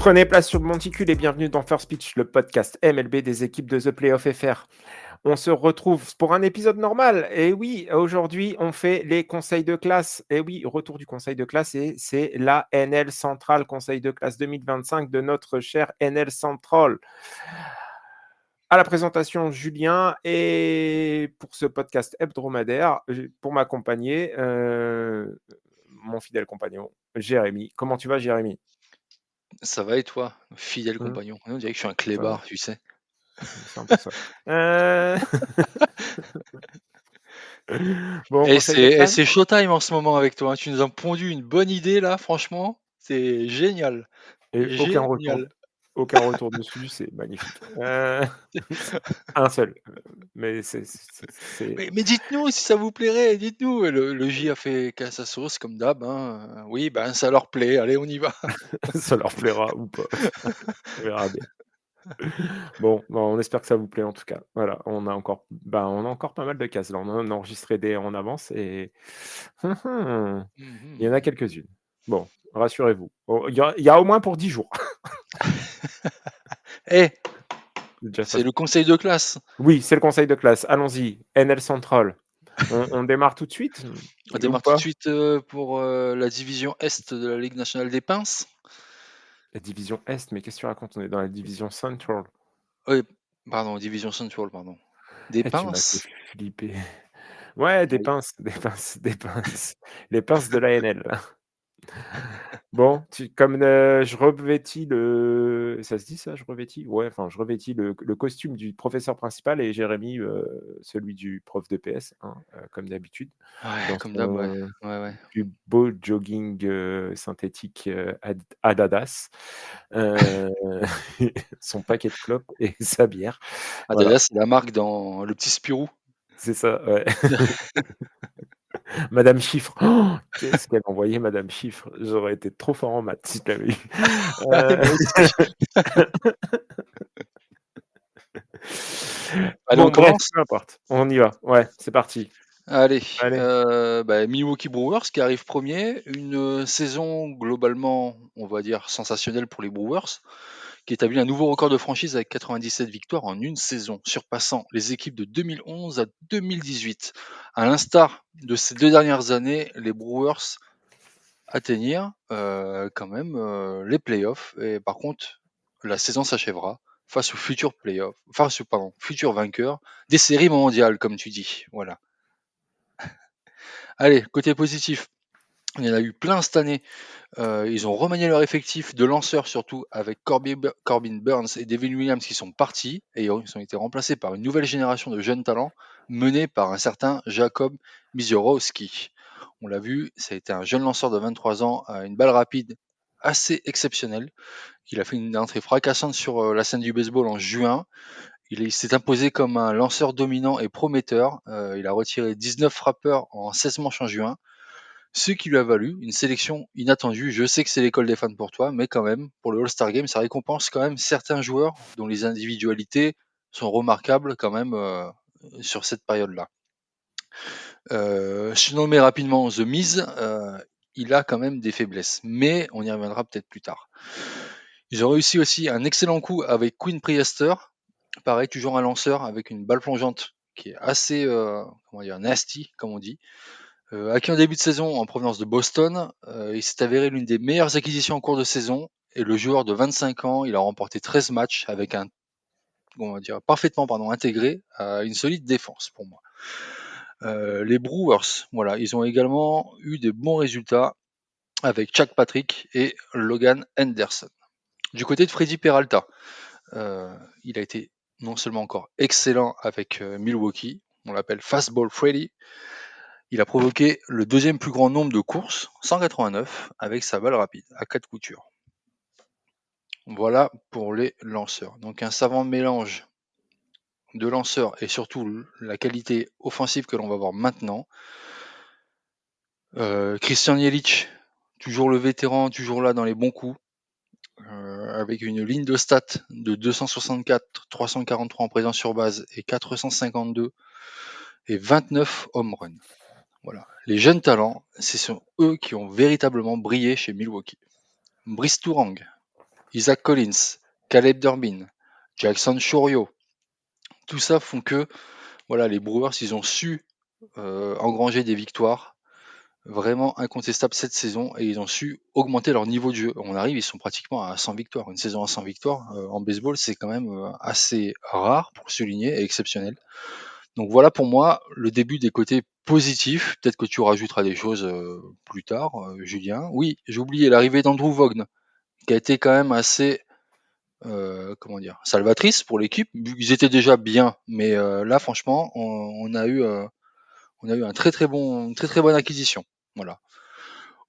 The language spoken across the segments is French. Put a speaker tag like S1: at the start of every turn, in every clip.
S1: Prenez place sur le monticule et bienvenue dans First Pitch, le podcast MLB des équipes de The Playoff FR. On se retrouve pour un épisode normal. Et oui, aujourd'hui, on fait les conseils de classe. Et oui, retour du conseil de classe et c'est la NL Central, conseil de classe 2025 de notre cher NL Central. À la présentation, Julien, et pour ce podcast hebdomadaire, pour m'accompagner, mon fidèle compagnon, Jérémy. Comment tu vas, Jérémy?
S2: Ça va et toi, fidèle
S1: Mmh,
S2: compagnon? On dirait que je suis un
S1: ça va,
S2: clébard, tu sais?
S1: c'est un peu ça. Heu, bon,
S2: Et
S1: conseil de classe?
S2: c'est showtime en ce moment avec toi, hein. Tu nous as pondu une bonne idée là, franchement, c'est génial,
S1: Et
S2: génial.
S1: aucun retour dessus, c'est magnifique. Un seul, mais c'est
S2: Mais dites-nous si ça vous plairait, dites-nous. Le J a fait qu'à sa sauce comme d'hab, hein, oui, ben, ça leur plaît, allez on y va.
S1: ça leur plaira ou pas, on verra bien. Bon, bah, on espère que ça vous plaît en tout cas. Voilà, on a encore pas mal de cases là, on en a enregistré des en avance et il y en a
S2: Mmh.
S1: quelques-unes. Bon, rassurez-vous, il y a au moins pour 10 jours.
S2: Eh,
S1: C'est déjà ça.
S2: c'est le conseil de classe.
S1: Oui, c'est le conseil de classe, allons-y, NL Central. On démarre tout de suite,
S2: On
S1: ou
S2: démarre tout de
S1: pas?
S2: suite, pour, la division Est de la Ligue nationale des pinces.
S1: La division Est, mais qu'est-ce que tu racontes? On est dans la division Central.
S2: Oui, pardon, division Central, pardon. Des
S1: Eh, tu m'as fait
S2: pinces?
S1: flipper. Ouais, des
S2: Oui.
S1: pinces, des pinces, des pinces. Les pinces de l'ANL. Bon, comme, je revêtis le ça se dit ça, je revêtis? Ouais, enfin, je revêtis le costume du professeur principal et Jérémy, celui du prof de PS, hein, comme d'habitude,
S2: Ouais,
S1: dans
S2: comme d'hab, ouais.
S1: son
S2: Ouais, ouais.
S1: plus beau jogging, synthétique, Adidas, heu, son paquet de clopes et sa bière. Voilà,
S2: Adidas, c'est la marque dans Le Petit Spirou.
S1: c'est ça, ouais. Madame Chiffre, oh, qu'est-ce qu'elle envoyait Madame Chiffre? J'aurais été trop fort en maths si je l'avais eu.
S2: Allez,
S1: Heu,
S2: moi aussi. Allez, on
S1: bon bref,
S2: commence?
S1: peu importe, on y va. Ouais, c'est parti.
S2: Allez,
S1: Allez.
S2: Milwaukee Brewers qui arrive premier, une, saison globalement, on va dire, sensationnelle pour les Brewers, qui établit un nouveau record de franchise avec 97 victoires en une saison, surpassant les équipes de 2011 à 2018. À l'instar de ces 2 dernières années, les Brewers atteignirent, quand même, les playoffs et par contre, la saison s'achèvera face aux futurs playoffs futurs vainqueurs des séries mondiales, comme tu dis, voilà. Allez, côté positif, il y en a eu plein cette année. Ils ont remanié leur effectif de lanceurs surtout avec Corbin Burns et Devin Williams qui sont partis et ils ont été remplacés par une nouvelle génération de jeunes talents menée par un certain Jacob Misiorowski. On l'a vu, ça a été un jeune lanceur de 23 ans à une balle rapide assez exceptionnelle. Il a fait une entrée fracassante sur la scène du baseball en juin. Il s'est imposé comme un lanceur dominant et prometteur. Il a retiré 19 frappeurs en 16 manches en juin, ce qui lui a valu une sélection inattendue. Je sais que c'est l'école des fans pour toi, mais quand même, pour le All-Star Game, ça récompense quand même certains joueurs dont les individualités sont remarquables quand même sur cette période-là. Je nommais rapidement The Miz, il a quand même des faiblesses, mais on y reviendra peut-être plus tard. Ils ont réussi aussi un excellent coup avec Quinn Priester, pareil, toujours un lanceur avec une balle plongeante qui est assez comment dire, nasty, comme on dit. Acquis en début de saison en provenance de Boston, il s'est avéré l'une des meilleures acquisitions en cours de saison. Et le joueur de 25 ans, il a remporté 13 matchs avec un, on va dire, parfaitement intégré à une solide défense pour moi. Les Brewers, voilà, ils ont également eu des bons résultats avec Chuck Patrick et Logan Henderson. Du côté de Freddy Peralta, il a été non seulement encore excellent avec Milwaukee, on l'appelle Fastball Freddy. Il a provoqué le deuxième plus grand nombre de courses, 189, avec sa balle rapide, à 4 coutures. Voilà pour les lanceurs. Donc un savant mélange de lanceurs et surtout la qualité offensive que l'on va voir maintenant. Christian Jelic, toujours le vétéran, toujours là dans les bons coups, avec une ligne de stats de 264, 343 en présence sur base et 452 et 29 home runs. Voilà. Les jeunes talents, ce sont eux qui ont véritablement brillé chez Milwaukee. Brice Tourang, Isaac Collins, Caleb Durbin, Jackson Chorio. Tout ça font que voilà, les Brewers, ils ont su engranger des victoires vraiment incontestables cette saison et ils ont su augmenter leur niveau de jeu. On arrive, ils sont pratiquement à 100 victoires. Une saison à 100 victoires en baseball, c'est quand même assez rare pour souligner et exceptionnel. Donc voilà pour moi le début des côtés positifs. Peut-être que tu rajouteras des choses plus tard, Julien. Oui, j'ai oublié l'arrivée d'Andrew Vaughn, qui a été quand même assez comment dire, salvatrice pour l'équipe. Ils étaient déjà bien, mais là franchement, on a eu un une très très bonne acquisition. Voilà.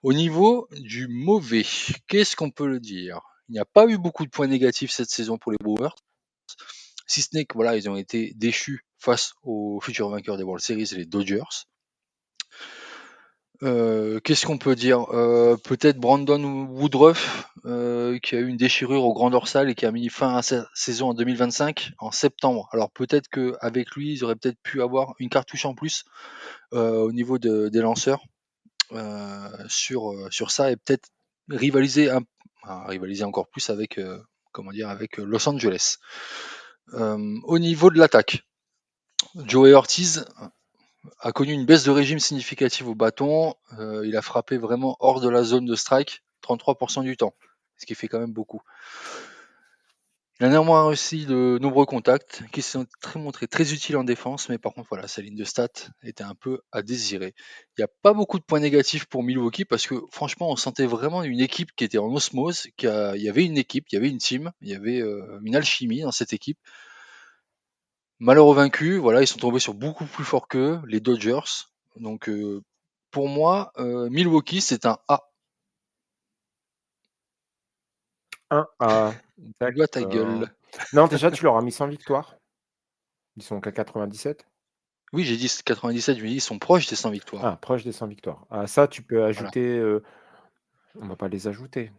S2: Au niveau du mauvais, qu'est-ce qu'on peut le dire? Il n'y a pas eu beaucoup de points négatifs cette saison pour les Brewers, si ce n'est que voilà, ils ont été déchus face aux futurs vainqueurs des World Series, les Dodgers. Qu'est-ce qu'on peut dire? Peut-être Brandon Woodruff, qui a eu une déchirure au grand dorsal et qui a mis fin à sa saison en 2025 en septembre. Alors peut-être qu'avec lui, ils auraient peut-être pu avoir une cartouche en plus au niveau des lanceurs sur ça et peut-être rivaliser, rivaliser encore plus avec, comment dire, avec Los Angeles. Au niveau de l'attaque, Joey Ortiz a connu une baisse de régime significative au bâton. Il a frappé vraiment hors de la zone de strike 33% du temps, ce qui fait quand même beaucoup. Il a néanmoins réussi de nombreux contacts qui se sont montrés très utiles en défense, mais par contre, voilà, sa ligne de stats était un peu à désirer. Il n'y a pas beaucoup de points négatifs pour Milwaukee parce que franchement, on sentait vraiment une équipe qui était en osmose, il y avait une équipe, il y avait une team, il y avait une alchimie dans cette équipe. Malheureux vaincus, voilà, ils sont tombés sur beaucoup plus fort qu'eux, les Dodgers. Donc pour moi, Milwaukee, c'est un A.
S1: Un A,
S2: Tu vois ta
S1: d'accord.
S2: gueule.
S1: Non, déjà, tu leur as mis 100 victoires. Ils sont qu'à 97.
S2: Oui, j'ai dit 97, je me dis, ils sont proches des 100 victoires.
S1: Ah, proche des 100 victoires. À ça, tu peux
S2: Voilà.
S1: ajouter, on va pas les ajouter.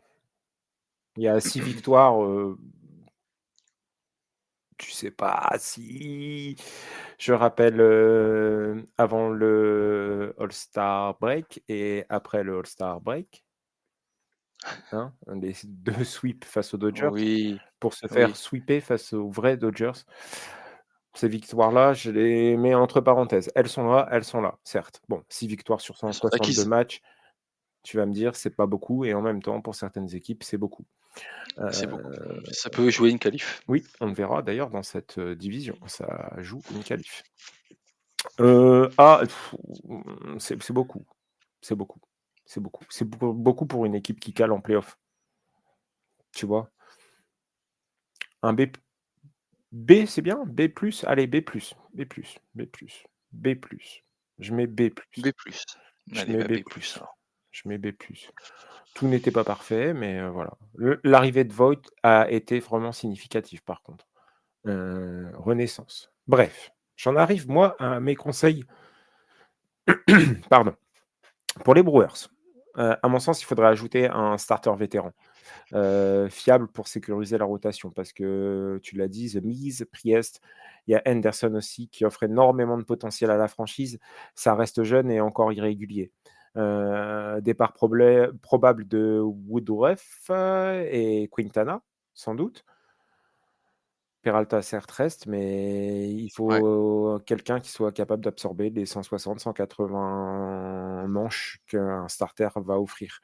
S1: Il y a 6 victoires, tu sais pas si je rappelle, avant le All-Star break et après le All-Star break, hein, les 2 sweeps face aux Dodgers
S2: Oui,
S1: pour se faire
S2: oui,
S1: sweeper face aux vrais Dodgers. Ces victoires-là, je les mets entre parenthèses. Elles sont là, certes. Bon, 6 victoires sur
S2: elles sont
S1: 162
S2: acquises.
S1: matchs, tu vas me dire, c'est pas beaucoup et en même temps, pour certaines équipes, c'est beaucoup.
S2: C'est beaucoup.
S1: Heu,
S2: Ça peut jouer une qualif.
S1: oui, on le verra d'ailleurs dans cette, division, ça joue une qualif. Ah, c'est beaucoup, c'est beaucoup, c'est beaucoup. C'est beaucoup pour une équipe qui cale en playoff, tu vois? Un B, c'est bien? B+? Allez, B+, B+, B+, B+. Je mets B+.
S2: B+.
S1: Je
S2: Allez,
S1: mets
S2: bah
S1: B+.
S2: B+, alors.
S1: Je mets B+. Tout n'était pas parfait, mais voilà. L'arrivée de Voigt a été vraiment significative par contre. Renaissance. Bref, j'en arrive moi à mes conseils, pardon, pour les Brewers. À mon sens, il faudrait ajouter un starter vétéran, fiable pour sécuriser la rotation parce que tu l'as dit, The Miz, Priest, il y a Henderson aussi qui offre énormément de potentiel à la franchise. Ça reste jeune et encore irrégulier. Départ probable de Woodruff et Quintana, sans doute. Peralta certes reste, mais il
S2: Ouais,
S1: faut quelqu'un qui soit capable d'absorber les 160-180 manches qu'un starter va offrir.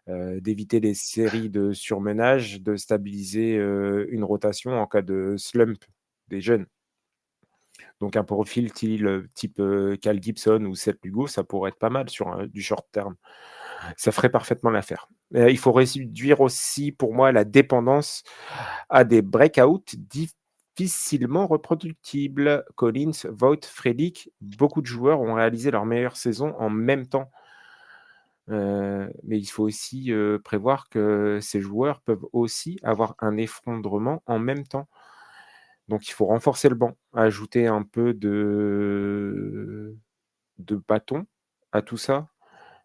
S1: D'éviter les séries de surmenage, de stabiliser, une rotation en cas de slump des jeunes. Donc un profil type, Cal Gibson ou Seth Lugo, ça pourrait être pas mal sur du short terme. Ça ferait parfaitement l'affaire. Il faut réduire aussi pour moi la dépendance à des breakouts difficilement reproductibles. Collins, Voigt, Frelick, beaucoup de joueurs ont réalisé leur meilleure saison en même temps. Mais il faut aussi, prévoir que ces joueurs peuvent aussi avoir un effondrement en même temps. Donc il faut renforcer le banc, ajouter un peu de bâton à tout ça,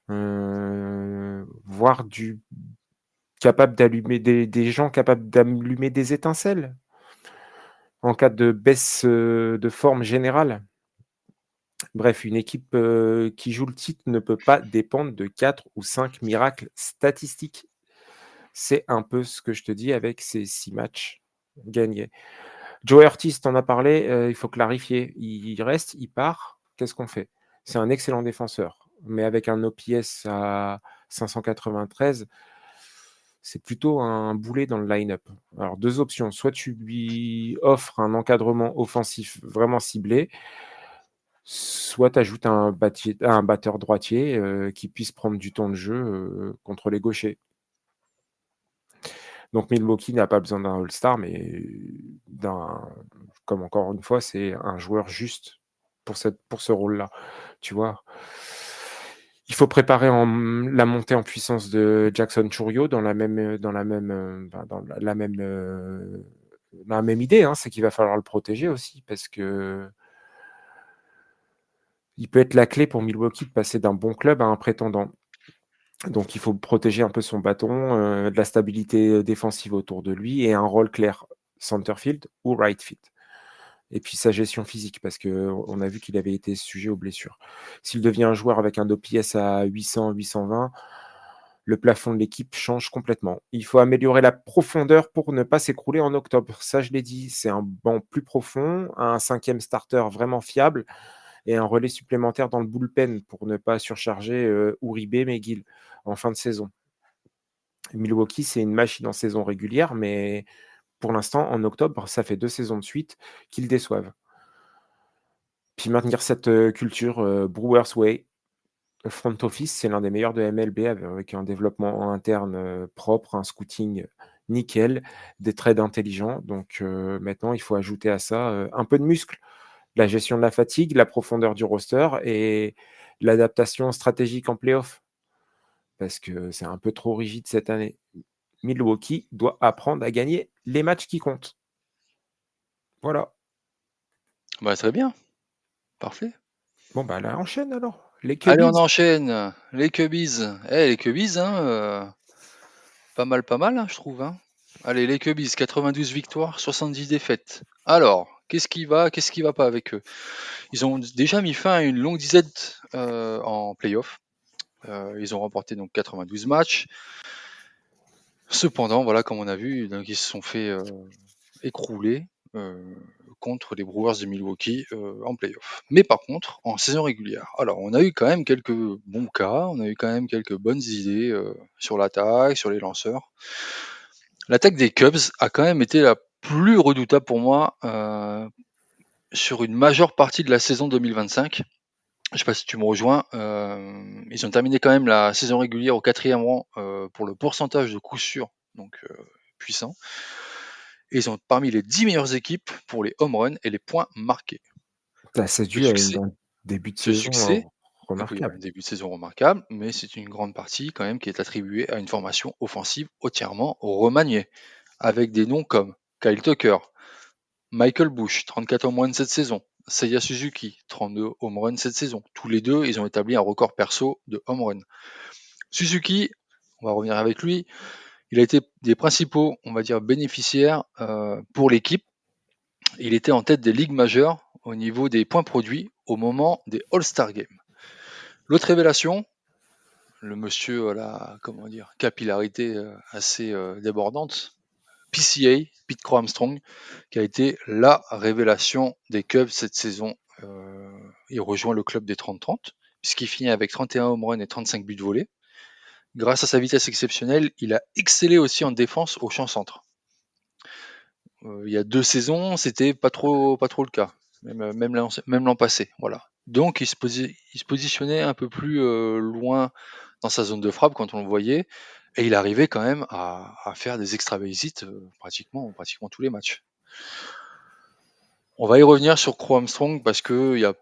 S1: voir du capable d'allumer des gens capables d'allumer des étincelles en cas de baisse, de forme générale. Bref, une équipe, qui joue le titre ne peut pas dépendre de 4 ou 5 miracles statistiques. C'est un peu ce que je te dis avec ces 6 matchs gagnés. Joe Ortiz, tu en as parlé, il faut clarifier. Il reste, il part, qu'est-ce qu'on fait? C'est un excellent défenseur, mais avec un OPS à 593, c'est plutôt un boulet dans le line-up. Alors 2 options, soit tu lui offres un encadrement offensif vraiment ciblé, soit tu ajoutes un batteur droitier, qui puisse prendre du temps de jeu, contre les gauchers. Donc Milwaukee n'a pas besoin d'un All-Star, mais comme encore une fois, c'est un joueur juste pour ce rôle-là, tu vois? Il faut préparer la montée en puissance de Jackson Chourio dans la même idée, hein, c'est qu'il va falloir le protéger aussi parce qu'il peut être la clé pour Milwaukee de passer d'un bon club à un prétendant. Donc il faut protéger un peu son bâton, de la stabilité défensive autour de lui et un rôle clair, center field ou right field. Et puis sa gestion physique, parce qu'on a vu qu'il avait été sujet aux blessures. S'il devient un joueur avec un OPS à 800-820, le plafond de l'équipe change complètement. Il faut améliorer la profondeur pour ne pas s'écrouler en octobre. Ça, je l'ai dit, c'est un banc plus profond, un 5e starter vraiment fiable et un relais supplémentaire dans le bullpen pour ne pas surcharger Uribe McGill en fin de saison. Milwaukee, c'est une machine en saison régulière, mais pour l'instant, en octobre, ça fait 2 saisons de suite qu'ils déçoivent. Puis maintenir cette culture Brewers Way. Le front office, c'est l'un des meilleurs de MLB avec un développement interne propre, un scouting nickel, des trades intelligents. Donc maintenant, il faut ajouter à ça un peu de muscle, la gestion de la fatigue, la profondeur du roster et l'adaptation stratégique en playoff. Parce que c'est un peu trop rigide cette année. Milwaukee doit apprendre à gagner les matchs qui comptent. Voilà.
S2: Bah, très bien, parfait.
S1: Bon, bah là, enchaîne alors. Les
S2: Allez, on
S1: Cubbies.
S2: enchaîne. Les Cubbies. Les Cubbies, hein, pas mal, hein, je trouve, hein. Allez, les Cubbies, 92 victoires, 70 défaites. Alors, qu'est-ce qui va pas avec eux? Ils ont déjà mis fin à une longue disette en playoff. Ils ont remporté donc 92 matchs. Cependant, voilà, comme on a vu, donc ils se sont fait écrouler contre les Brewers de Milwaukee en playoff. Mais par contre, en saison régulière, alors on a eu quand même quelques bons cas, on a eu quand même quelques bonnes idées sur l'attaque, sur les lanceurs. L'attaque des Cubs a quand même été la plus redoutable pour moi sur une majeure partie de la saison 2025. Je sais pas si tu me rejoins. Ils ont terminé quand même la saison régulière au 4e rang pour le pourcentage de coups sûrs, donc puissant. Et ils ont parmi les 10 meilleures équipes pour les home runs et les points marqués.
S1: C'est
S2: Le
S1: dû à
S2: succès,
S1: un début de
S2: ce
S1: saison
S2: succès, oui, un
S1: remarquable.
S2: début de saison remarquable, mais c'est une grande partie quand même qui est attribuée à une formation offensive entièrement remaniée, avec des noms comme Kyle Tucker, Michael Bush, 34 home runs cette saison, Seiya Suzuki, 32 home runs cette saison. Tous les deux, ils ont établi un record perso de home run. Suzuki, on va revenir avec lui, il a été des principaux, on va dire, bénéficiaires pour l'équipe. Il était en tête des ligues majeures au niveau des points produits au moment des All-Star Games. L'autre révélation, le monsieur à la comment dire, capillarité assez débordante, PCA, Pete Crow Armstrong, qui a été la révélation des Cubs cette saison. Il rejoint le club des 30-30, puisqu'il finit avec 31 home runs et 35 buts volés. Grâce à sa vitesse exceptionnelle, il a excellé aussi en défense au champ centre. Il y a 2 saisons, c'était pas trop le cas, même l'an passé, voilà. Donc il se positionnait un peu plus, loin dans sa zone de frappe quand on le voyait et il arrivait quand même à faire des extra bases hits, pratiquement tous les matchs. On va y revenir sur Crow Armstrong parce que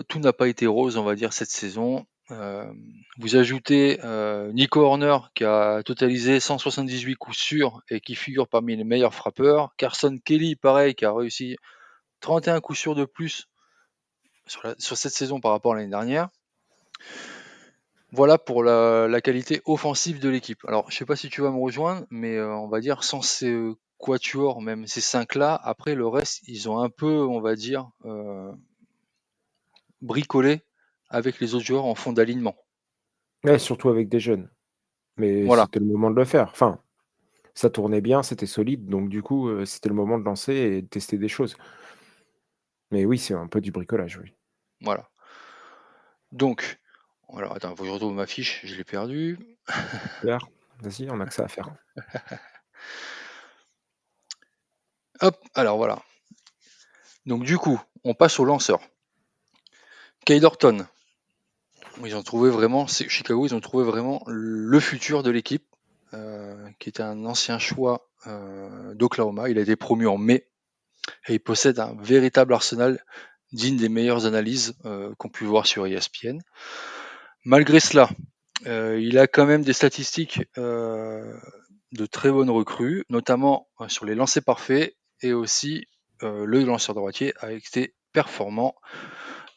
S2: tout n'a pas été rose, on va dire, cette saison. Vous ajoutez Nico Horner qui a totalisé 178 coups sûrs et qui figure parmi les meilleurs frappeurs. Carson Kelly, pareil, qui a réussi 31 coups sûrs de plus sur cette saison par rapport à l'année dernière. Voilà pour la qualité offensive de l'équipe. Alors, je sais pas si tu vas me rejoindre, mais on va dire sans ces quatuors, même ces 5-là, après le reste, ils ont un peu, on va dire, bricolé avec les autres joueurs en fond d'alignement.
S1: Ouais, surtout avec des jeunes. Mais
S2: Voilà.
S1: c'était le moment de le faire. Enfin, Ça tournait bien, c'était solide, donc du coup, c'était le moment de lancer et de tester des choses. Mais oui, c'est un peu du bricolage, oui.
S2: Voilà. Donc, alors attends, faut que je retrouve ma fiche, je l'ai perdue.
S1: Super, vas-y, on a que ça à faire.
S2: Hop, alors voilà. Donc du coup, on passe au lanceur. Kyle Orton, Chicago, ils ont trouvé vraiment le futur de l'équipe, qui était un ancien choix d'Oklahoma. Il a été promu en mai et il possède un véritable arsenal digne des meilleures analyses qu'on pu voir sur ESPN. Malgré cela, il a quand même des statistiques de très bonnes recrues, notamment sur les lancers parfaits et aussi le lanceur droitier a été performant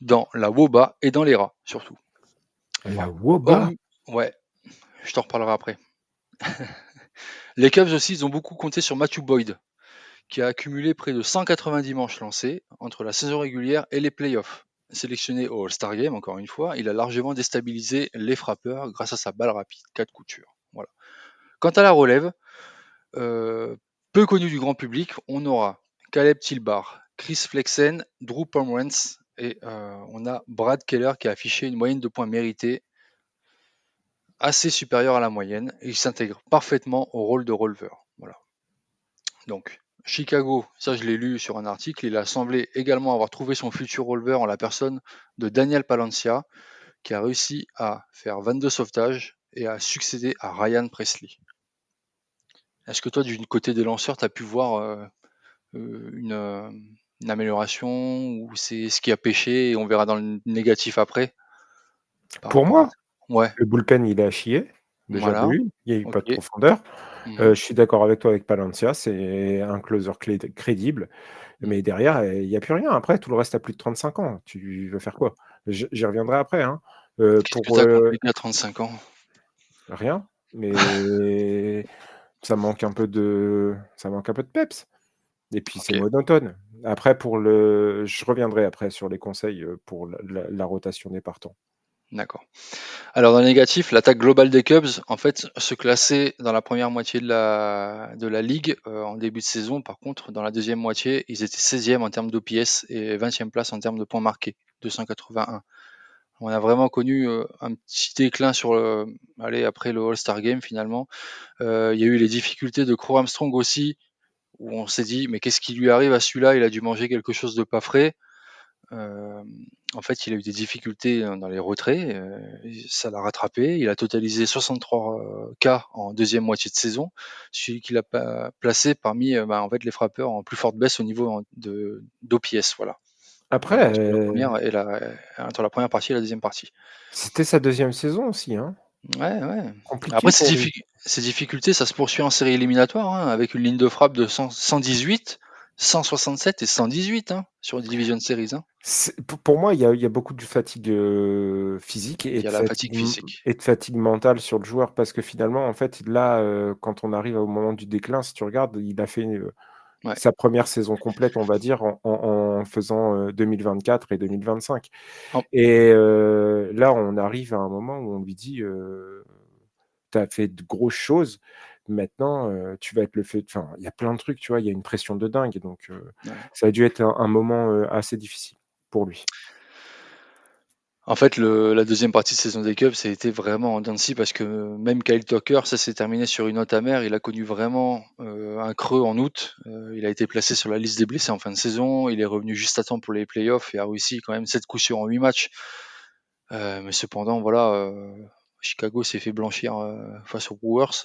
S2: dans la WOBA et dans les rats surtout.
S1: La WOBA?
S2: Hormis, ouais, je t'en reparlerai après. Les Cubs aussi, ils ont beaucoup compté sur Matthew Boyd, qui a accumulé près de 190 manches lancées entre la saison régulière et les playoffs. Sélectionné au All-Star Game, encore une fois, il a largement déstabilisé les frappeurs grâce à sa balle rapide, 4 coutures. Voilà. Quant à la relève, euh, peu connue du grand public, on aura Caleb Tilbar, Chris Flexen, Drew Pomeranz et on a Brad Keller qui a affiché une moyenne de points mérités assez supérieure à la moyenne et il s'intègre parfaitement au rôle de releveur. Voilà. Donc, Chicago, ça je l'ai lu sur un article, il a semblé également avoir trouvé son futur releveur en la personne de Daniel Palencia, qui a réussi à faire 22 sauvetages et à succéder à Ryan Presley. Est-ce que toi, du côté des lanceurs, tu as pu voir une amélioration ou c'est ce qui a pêché et on verra dans le négatif après par
S1: Pour
S2: rapport à...
S1: moi,
S2: Ouais,
S1: le bullpen, il est à chier, déjà de
S2: voilà,
S1: 1, il y a eu
S2: ok.
S1: pas de profondeur.
S2: Mhm,
S1: Je suis d'accord avec toi avec Palencia, c'est un closer crédible,
S2: mhm.
S1: mais derrière, il y a plus rien. Après, tout le reste a plus de 35 ans. Tu veux faire quoi? J'y reviendrai après, hein.
S2: Qu'est-ce que
S1: Pour,
S2: tu as contre les gars à 35 ans?
S1: rien, mais ça manque un peu de peps et puis
S2: Ok,
S1: c'est monotone. Après je reviendrai après sur les conseils, pour la rotation des partants.
S2: d'accord. Alors dans le négatif, l'attaque globale des Cubs, en fait, se classait dans la première moitié de la ligue en début de saison. Par contre, dans la deuxième moitié, ils étaient 16e en termes d'OPS et 20e place en termes de points marqués, 281. On a vraiment connu un petit déclin après le All-Star Game finalement. Il y a eu les difficultés de Crow Armstrong aussi, où on s'est dit, mais qu'est-ce qui lui arrive à celui-là? Il a dû manger quelque chose de pas frais. Euh, En fait, il a eu des difficultés dans les retraits, ça l'a rattrapé. Il a totalisé 63 K en deuxième moitié de saison, celui qu'il a placé parmi en fait, les frappeurs en plus forte baisse au niveau d'OPS, voilà,
S1: Après,
S2: entre la première partie et la deuxième partie.
S1: c'était sa deuxième saison aussi, hein.
S2: Ouais, ouais.
S1: Compliqué
S2: Après,
S1: pour lui.
S2: ces difficultés, ça se poursuit en série éliminatoire, hein, avec une ligne de frappe de 118, 167 et 118 hein, sur les Division Series. Hein.
S1: Pour moi, il y a beaucoup de fatigue, physique
S2: Il y a la fatigue physique.
S1: et de fatigue mentale sur le joueur parce que finalement, en fait, là, quand on arrive au moment du déclin, si tu regardes, il a fait,
S2: Ouais.
S1: sa première saison complète, on va dire, en faisant, 2024 et 2025
S2: En-
S1: et là, on arrive à un moment où on lui dit, «Tu as fait de grosses choses, maintenant, tu vas être le fait» enfin, il y a plein de trucs, tu vois? Il y a une pression de dingue donc
S2: ouais.
S1: ça a dû être un moment, assez difficile pour lui.
S2: En fait, la deuxième partie de saison des Cubs, ça a été vraiment en dents de scie parce que même Kyle Tucker, ça s'est terminé sur une note amère. Il a connu vraiment un creux en août. Il a été placé sur la liste des blessés en fin de saison. Il est revenu juste à temps pour les playoffs et a réussi quand même 7 coups sûrs en 8 matchs. Mais cependant, voilà, Chicago s'est fait blanchir face aux Brewers.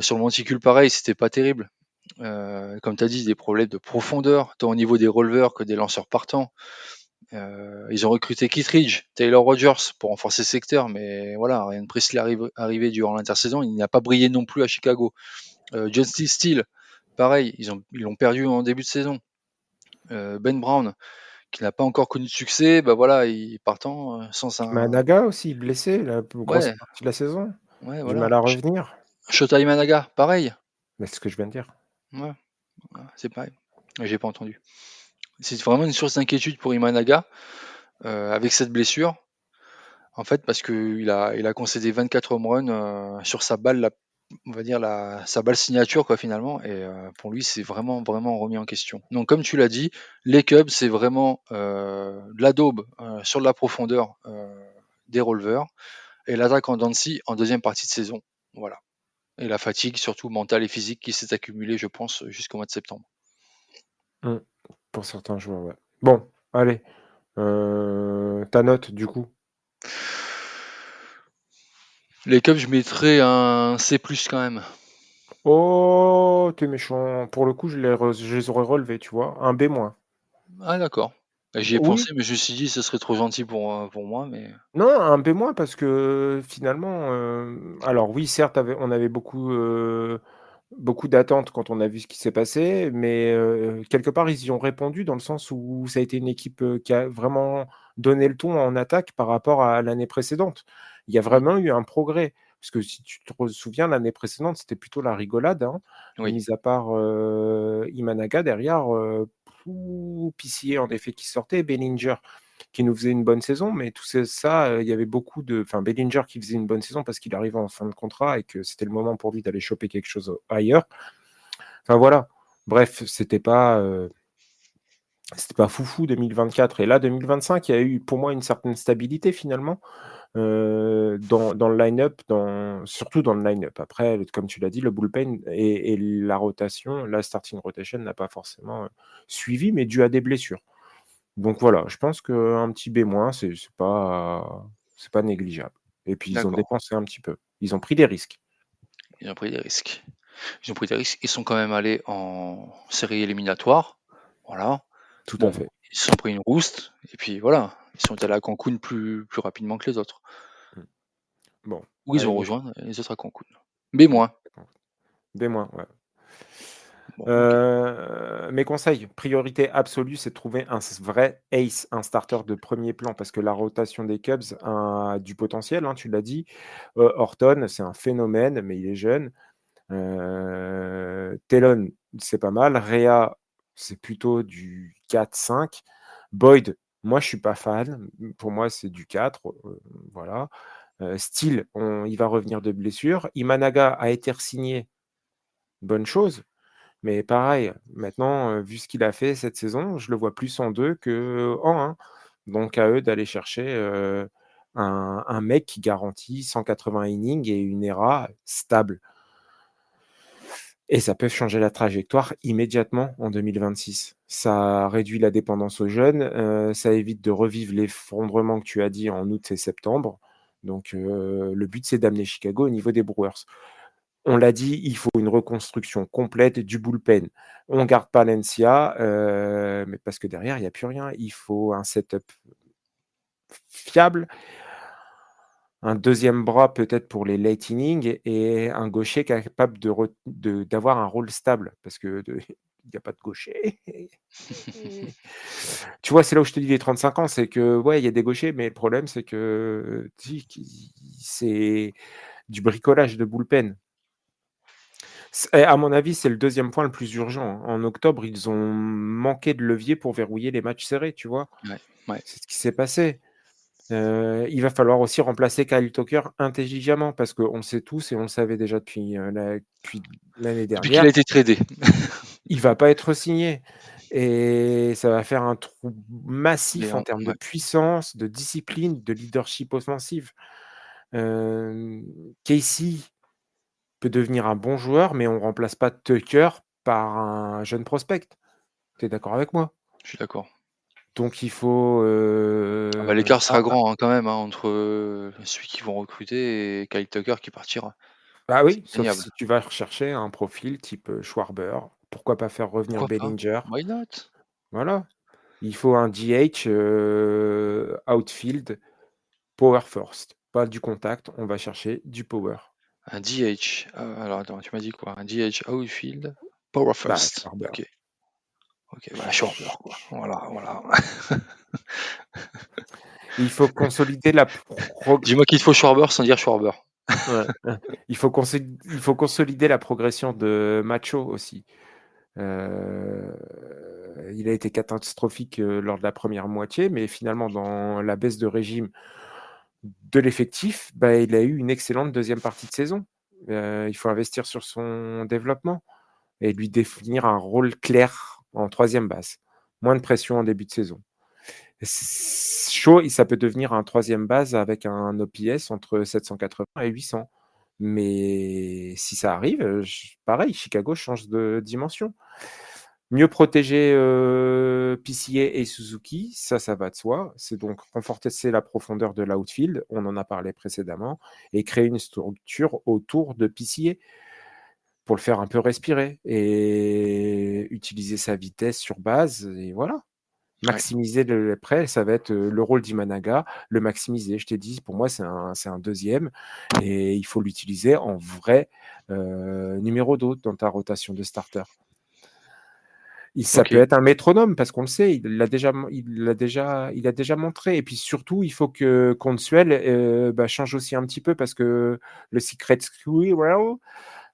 S2: Sur le monticule, pareil, c'était pas terrible. Comme tu as dit, des problèmes de profondeur, tant au niveau des releveurs que des lanceurs partants. Ils ont recruté Kittredge, Taylor Rogers pour renforcer le secteur, mais voilà, Ryan Presley arrivé durant l'intersaison, il n'a pas brillé non plus à Chicago. John Steele, pareil, ils l'ont perdu en début de saison. Ben Brown, qui n'a pas encore connu de succès, bah voilà, il partant sans un.
S1: Managa aussi blessé la plus grosse
S2: Ouais,
S1: partie de la saison,
S2: ouais,
S1: du
S2: voilà.
S1: mal à revenir.
S2: Shota Imanaga, pareil.
S1: Mais c'est ce que je viens de dire.
S2: Ouais, ouais, c'est pareil. J'ai pas entendu. C'est vraiment une source d'inquiétude pour Imanaga avec cette blessure. En fait, parce qu'il il a concédé 24 home runs sur sa balle on va dire sa balle signature quoi finalement et pour lui c'est vraiment, vraiment remis en question. Donc comme tu l'as dit, les Cubs c'est vraiment, de la daube, sur de la profondeur, des releveurs et l'attaque en dents de scie en deuxième partie de saison. Voilà et la fatigue surtout mentale et physique qui s'est accumulée je pense, jusqu'au mois de septembre.
S1: Mmh. Pour certains joueurs, ouais. Bon, allez, ta note du coup?
S2: Les Cubs je mettrais un C+ quand même.
S1: Oh, tu méchant. Pour le coup, je les aurais relevés, tu vois? Un B-.
S2: Ah d'accord. Bah, j'y ai
S1: Oui,
S2: pensé mais je me suis dit: «Ce serait trop gentil pour moi» mais
S1: non, un B- parce que finalement, alors oui, certes, on avait beaucoup d'attentes quand on a vu ce qui s'est passé, mais quelque part, ils y ont répondu dans le sens où ça a été une équipe, qui a vraiment donné le ton en attaque par rapport à l'année précédente. Il y a
S2: mmh,
S1: vraiment eu un progrès, parce que si tu te souviens, l'année précédente, c'était plutôt la rigolade, hein,
S2: oui,
S1: mis à part, Imanaga derrière, Pissier en effet qui sortait, Bellinger qui nous faisait une bonne saison, mais tout ça, il y avait beaucoup enfin Bellinger qui faisait une bonne saison parce qu'il arrivait en fin de contrat et que c'était le moment pour lui d'aller choper quelque chose ailleurs. Enfin voilà. Bref, c'était pas foufou 2024 et là 2025, il y a eu pour moi une certaine stabilité finalement, dans le line-up, surtout dans le line-up. Après, comme tu l'as dit, le bullpen et la rotation, la starting rotation n'a pas forcément, suivi, mais dû à des blessures. Donc voilà, je pense qu'un petit B-, c'est pas négligeable et puis ils ont
S2: d'accord.
S1: dépensé un petit peu. Ils ont pris des risques.
S2: Ils ont pris des risques. Ils ont pris des risques. Ils sont quand même allés en série éliminatoire. Voilà.
S1: Tout à
S2: Bon,
S1: fait.
S2: ils se sont pris une rouste et puis voilà. Ils sont allés à Cancun plus rapidement que les autres.
S1: Mmh. Bon,
S2: Ou ils
S1: allez,
S2: ont
S1: mes
S2: rejoint les autres à Cancun. B-.
S1: mmh, B-, ouais.
S2: Bon, OK.
S1: Mes conseils, priorité absolue, c'est de trouver un vrai ace, un starter de premier plan parce que la rotation des Cubs a du potentiel, hein, tu l'as dit. Horton, c'est un phénomène, mais il est jeune. Tellon, c'est pas mal. Rea, c'est plutôt du 4-5. Boyd, moi, je suis pas fan. Pour moi, c'est du 4, voilà. Steele, il va revenir de blessure. Imanaga a été re-signé, bonne chose, mais pareil, maintenant, vu ce qu'il a fait cette saison, je le vois plus en 2 qu'en 1. Donc à eux d'aller chercher, un mec qui garantit 180 innings et une ERA stable. Et ça peut changer la trajectoire immédiatement en 2026. Ça réduit la dépendance aux jeunes, ça évite de revivre l'effondrement que tu as dit en août et septembre. Donc, le but, c'est d'amener Chicago au niveau des Brewers. On l'a dit, il faut une reconstruction complète du bullpen. On garde Palencia, mais parce que derrière, il y a plus rien. Il faut un setup fiable, un deuxième bras peut-être pour les late innings et un gaucher capable d'avoir un rôle stable parce que il y a pas de gaucher. Tu vois, c'est là où je te dis les 35 ans, c'est que, ouais, il y a des gauchers, mais le problème, c'est que, tu sais, c'est du bricolage de bullpen. À mon avis, c'est le deuxième point le plus urgent, hein. En octobre, ils ont manqué de levier pour verrouiller les matchs serrés, tu vois?
S2: Ouais, ouais.
S1: C'est ce qui s'est passé. Il va falloir aussi remplacer Kyle Tucker intelligemment parce qu'on le sait tous et on le savait déjà depuis l'année
S2: Depuis qu'il a
S1: dernière,
S2: été tradé.
S1: il va pas être signé et ça va faire un trou massif en termes de
S2: Ouais.
S1: puissance, de discipline, de leadership offensif. Hem, Casey peut devenir un bon joueur, mais on remplace pas Tucker par un jeune prospect. Tu es d'accord avec moi?
S2: Je suis d'accord.
S1: Donc il faut,
S2: Ah bah, l'écart sera grand, hein, quand même, hein, entre, celui qu'ils vont recruter et Kyle Tucker qui partira.
S1: bah
S2: C'est
S1: oui, sauf
S2: indéniable.
S1: si tu vas rechercher un profil type, Schwarber. Pourquoi pas faire revenir
S2: Pourquoi pas?
S1: Bellinger?
S2: Why not?
S1: Voilà. Il faut un DH, outfield, power first. Pas du contact, on va chercher du power.
S2: Un DH, alors attends, tu m'as dit quoi? Un DH outfield, power
S1: Bah,
S2: first.
S1: Schwarber.
S2: OK, OK, bah, Schwarber, quoi. Voilà, voilà.
S1: Il faut consolider la
S2: Dis-moi qu'il te faut Schwarber sans dire Schwarber.
S1: ouais, il faut consolider la progression de Macho aussi. Heu, il a été catastrophique, lors de la première moitié, mais finalement dans la baisse de régime de l'effectif, bah, il a eu une excellente deuxième partie de saison. Il faut investir sur son développement et lui définir un rôle clair en troisième base. Moins de pression en début de saison. Shaw, ça peut devenir un troisième base avec un OPS entre 780 et 800. Mais si ça arrive, pareil, Chicago change de dimension. Mieux protéger PCA et Suzuki, ça va de soi. C'est donc renforcer la profondeur de l'outfield, on en a parlé précédemment, et créer une structure autour de PCA pour le faire un peu respirer et utiliser sa vitesse sur base. Et voilà,
S2: Ouais.
S1: maximiser après, ça va être le rôle d'Imanaga, le maximiser. Je t'ai dit, pour moi, c'est un deuxième et il faut l'utiliser en vrai numéro 2 dans ta rotation de starter. Ça
S2: Ok.
S1: peut être un métronome parce qu'on le sait, il a déjà montré. Et puis surtout, il faut que Consuel change aussi un petit peu parce que le Secret Squirrel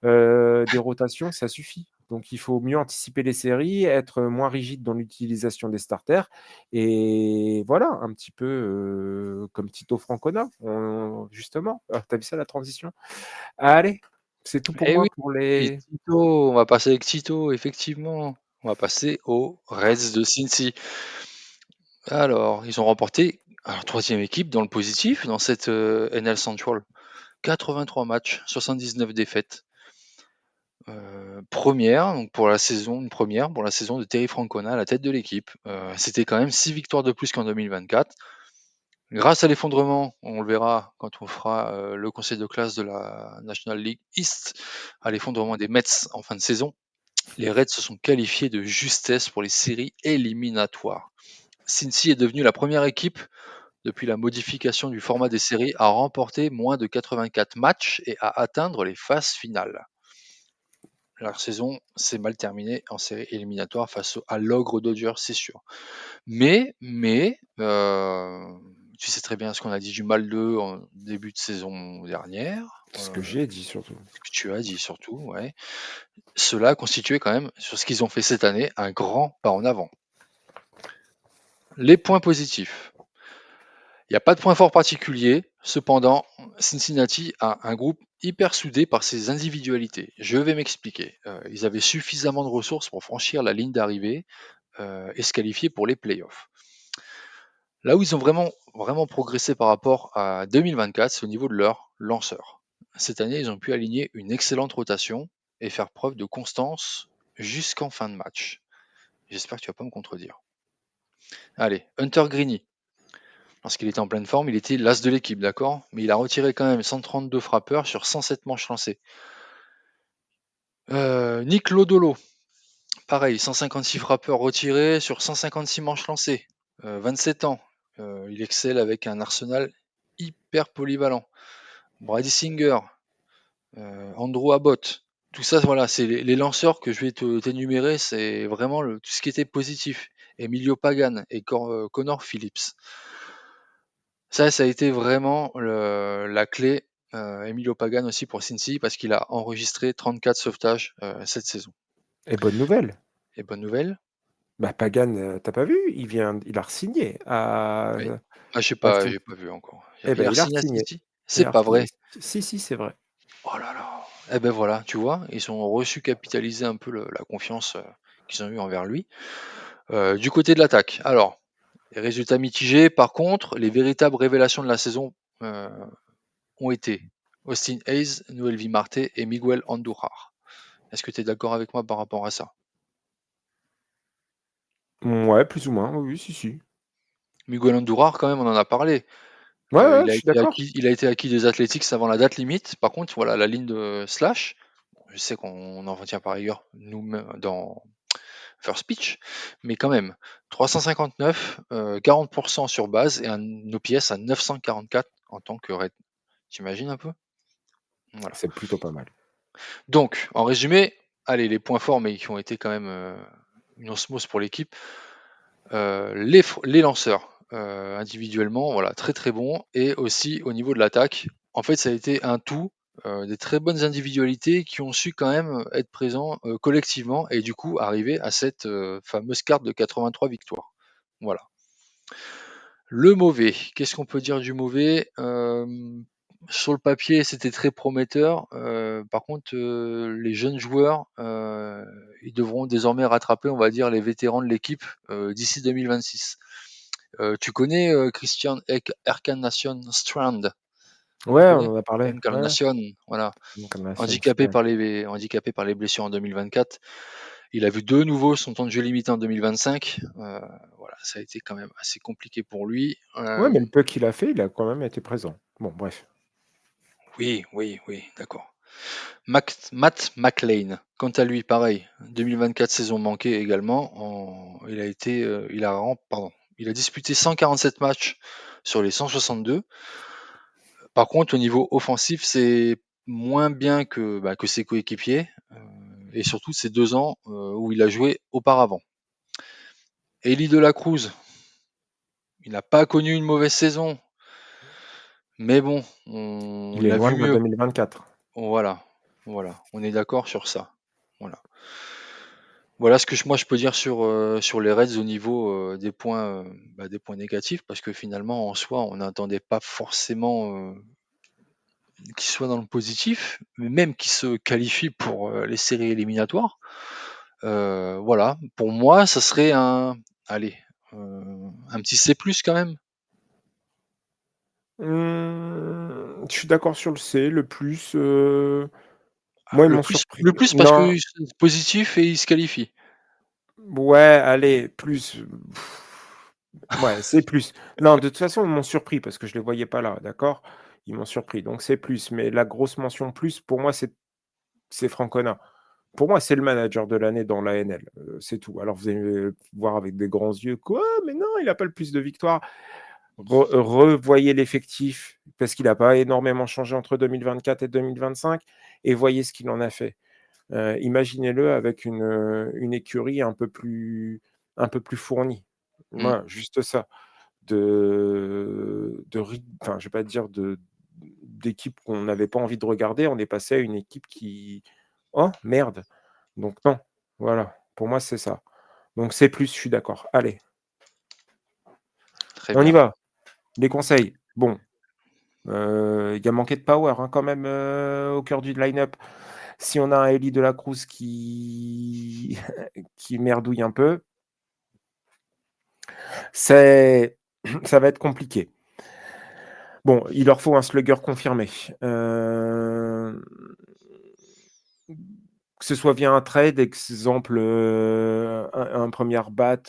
S1: des rotations, ça suffit. Donc il faut mieux anticiper les séries, être moins rigide dans l'utilisation des starters. Et voilà, un petit peu comme Tito Francona, justement. Ah, t'as vu ça la transition? Allez, c'est tout pour
S2: Eh
S1: moi
S2: oui,
S1: pour les.
S2: Tito, on va passer avec Tito, effectivement. On va passer aux Reds de Cincy. Alors, ils ont remporté leur troisième équipe dans le positif dans cette NL Central. 83 matchs, 79 défaites. Première, donc pour la saison, une première pour la saison de Terry Francona à la tête de l'équipe. C'était quand même 6 victoires de plus qu'en 2024. Grâce à l'effondrement, on le verra quand on fera le conseil de classe de la National League East, à l'effondrement des Mets en fin de saison, les Reds se sont qualifiés de justesse pour les séries éliminatoires. Cincy est devenue la première équipe depuis la modification du format des séries à remporter moins de 84 matchs et à atteindre les phases finales. Leur saison s'est mal terminée en série éliminatoire face à l'ogre Dodgers, c'est sûr. Mais, tu sais très bien ce qu'on a dit du mal d'eux en début de saison dernière,
S1: Ce que j'ai dit surtout.
S2: ce que tu as dit surtout, ouais. Cela constituait quand même, sur ce qu'ils ont fait cette année, un grand pas en avant. Les points positifs. Il n'y a pas de point fort particulier, cependant, Cincinnati a un groupe hyper soudé par ses individualités. Je vais m'expliquer. Ils avaient suffisamment de ressources pour franchir la ligne d'arrivée et se qualifier pour les playoffs. Là où ils ont vraiment progressé par rapport à 2024, c'est au niveau de leur lanceur. Cette année, ils ont pu aligner une excellente rotation et faire preuve de constance jusqu'en fin de match. J'espère que tu vas pas me contredire. Allez, Hunter Greeny. Lorsqu'il était en pleine forme, il était l'as de l'équipe, d'accord? Mais il a retiré quand même 132 frappeurs sur 107 manches lancées. Nick Lodolo, pareil, 156 frappeurs retirés sur 156 manches lancées. 27 ans. Il excelle avec un arsenal hyper polyvalent. Brady Singer, Andrew Abbott. Tout ça, voilà, c'est les lanceurs que je vais t'énumérer, c'est vraiment tout ce qui était positif. Emilio Pagan et Connor Phillips. Ça a été vraiment la clé. Emilio Pagan aussi pour Cincy parce qu'il a enregistré 34 sauvetages cette saison.
S1: Et bonne nouvelle.
S2: Et bonne nouvelle.
S1: Bah, Pagan, t'as pas vu? Il a re-signé
S2: Oui. Ah,
S1: à
S2: j'ai pas
S1: Cincy.
S2: vu encore.
S1: Eh
S2: Il
S1: ben,
S2: a
S1: il a
S2: re-signé à
S1: re-signé.
S2: Cincy?
S1: Il
S2: C'est
S1: a
S2: pas
S1: re-signé.
S2: vrai.
S1: Si, si, c'est vrai.
S2: Oh là là. Eh ben voilà, tu vois, ils ont reçu capitaliser un peu la confiance qu'ils ont eue envers lui. Du côté de l'attaque, alors, les résultats mitigés. Par contre, les véritables révélations de la saison euh, ont été Austin Hayes, Noelvi Marte et Miguel Andújar. Est-ce que tu es d'accord avec moi par rapport à ça?
S1: Ouais, plus ou moins. Oui, oui, si, si.
S2: Miguel Andújar, quand même, on en a parlé.
S1: Ouais, ouais, je suis d'accord.
S2: Il a été acquis des Athletics avant la date limite. Par contre, voilà, la ligne de slash, je sais qu'on en retient par ailleurs nous-mêmes dans First Pitch, mais quand même, 359, 40% sur base et un OPS à 944 en tant que raid. T'imagines un peu? Voilà.
S1: C'est plutôt pas mal.
S2: Donc, en résumé, allez, les points forts, mais qui ont été quand même une osmose pour l'équipe. Les lanceurs, individuellement, voilà, très très bons. Et aussi au niveau de l'attaque, en fait, ça a été un tout, des très bonnes individualités qui ont su quand même être présents collectivement et du coup arriver à cette fameuse carte de 83 victoires. Voilà. Le mauvais, qu'est-ce qu'on peut dire du mauvais? Sur le papier, c'était très prometteur. Par contre, les jeunes joueurs, ils devront désormais rattraper, on va dire, les vétérans de l'équipe d'ici 2026. Tu connais Christian Erkanason Strand? Tu
S1: Ouais, on
S2: connais?
S1: en a parlé. Ouais,
S2: Encarnacion, voilà.
S1: Incarnation Strand.
S2: Handicapé par les blessures en 2024. Il a vu de nouveau son temps de jeu limité en 2025. Voilà, ça a été quand même assez compliqué pour lui.
S1: Ouais, mais le peu qu'il a fait, il a quand même été présent. Bon, bref.
S2: Oui, oui, oui, d'accord. Matt McLean, quant à lui, pareil, 2024 saison manquée également. Il a disputé 147 matchs sur les 162. Par contre, au niveau offensif, c'est moins bien que ses coéquipiers, et surtout ces 2 ans où il a joué auparavant. Elie de la Cruz, il n'a pas connu une mauvaise saison, mais bon,
S1: Il
S2: on
S1: est
S2: a
S1: loin
S2: vu
S1: de ma
S2: mieux.
S1: 2024.
S2: Voilà, voilà, on est d'accord sur ça. Voilà. Voilà ce que moi je peux dire sur les Reds au niveau des points négatifs, parce que finalement en soi on n'attendait pas forcément qu'ils soient dans le positif, mais même qu'ils se qualifient pour les séries éliminatoires. Voilà, pour moi ça serait allez, un petit C+ quand même.
S1: Je suis d'accord sur le C, le plus. Moi, ils
S2: Le
S1: m'ont
S2: plus,
S1: surpris.
S2: le plus parce
S1: Non,
S2: que c'est positif et ils se qualifient.
S1: ouais, allez, plus. Ouais, c'est plus. Non, de toute façon, ils m'ont surpris parce que je les voyais pas là, d'accord? Ils m'ont surpris, donc c'est plus. Mais la grosse mention plus, pour moi, c'est Francona. Pour moi, c'est le manager de l'année dans l'ANL, c'est tout. Alors vous allez voir avec des grands yeux: «Quoi? Mais non, il a pas le plus de victoires». Revoyez l'effectif parce qu'il a pas énormément changé entre 2024 et 2025 et voyez ce qu'il en a fait. Imaginez-le avec une écurie un peu plus fournie.
S2: Mm.
S1: Voilà, juste ça. Enfin, je vais pas dire d'équipe qu'on n'avait pas envie de regarder, on est passé à une équipe qui: «Oh merde!» Donc non, voilà, pour moi, c'est ça. Donc c'est plus, je suis d'accord. Allez,
S2: Très
S1: on y
S2: bien.
S1: va. Les conseils. Bon, il y a manqué de power, hein, quand même, au cœur du line-up. Si on a un Elie de la Cruz qui qui merdouille un peu, c'est ça va être compliqué. Bon, il leur faut un slugger confirmé. Que ce soit via un trade, exemple, un 1er bat,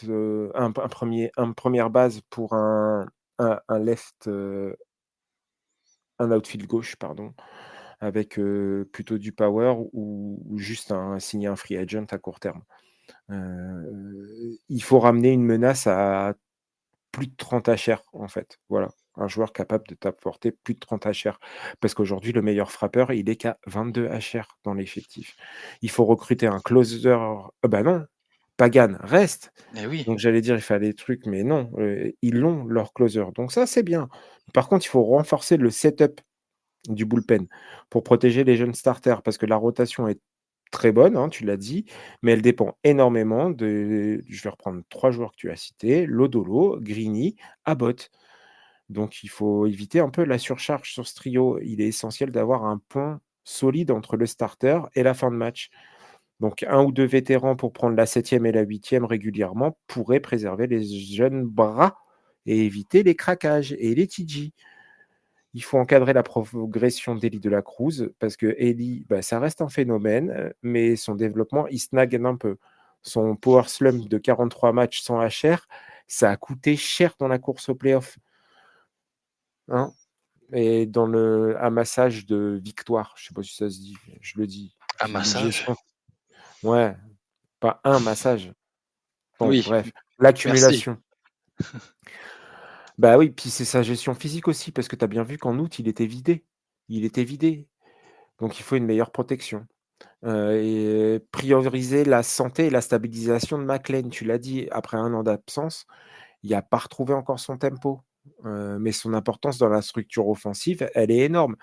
S1: un première base pour un left, un outfield gauche, pardon, avec, plutôt du power ou juste signer un free agent à court terme. Il faut ramener une menace à plus de 30 HR, en fait. Voilà, un joueur capable de t'apporter plus de 30 HR. Parce qu'aujourd'hui, le meilleur frappeur, il est qu'à 22 HR dans l'effectif. Il faut recruter un closer. Bah non, Pagan reste.
S2: Eh oui,
S1: Donc j'allais dire, il fallait des trucs, mais non, ils l'ont, leur closer. Donc ça, c'est bien. Par contre, il faut renforcer le setup du bullpen pour protéger les jeunes starters parce que la rotation est très bonne, hein, tu l'as dit, mais elle dépend énormément je vais reprendre 3 joueurs que tu as cités, Lodolo, Greeny, Abbott. Donc il faut éviter un peu la surcharge sur ce trio. Il est essentiel d'avoir un pont solide entre le starter et la fin de match. Donc un ou 2 vétérans pour prendre la 7e et la 8e régulièrement pourraient préserver les jeunes bras et éviter les craquages et les TG. Il faut encadrer la progression d'Elie de la Cruz parce que Elie, bah, ça reste un phénomène, mais son développement, il stagne un peu. Son power slump de 43 matchs sans HR, ça a coûté cher dans la course aux playoffs, hein, et dans le amassage de victoires. Je sais pas si ça se dit, mais je le dis.
S2: un
S1: Puis une
S2: massage.
S1: gestion, ouais, pas un massage. Bon,
S2: Oui,
S1: bref,
S2: merci.
S1: l'accumulation. Bah oui, puis c'est sa gestion physique aussi parce que tu as bien vu qu'en août, il était vidé. Il était vidé, donc il faut une meilleure protection. Et prioriser la santé et la stabilisation de McLean. Tu l'as dit, après 1 an d'absence, il a pas retrouvé encore son tempo, mais son importance dans la structure offensive, elle est énorme.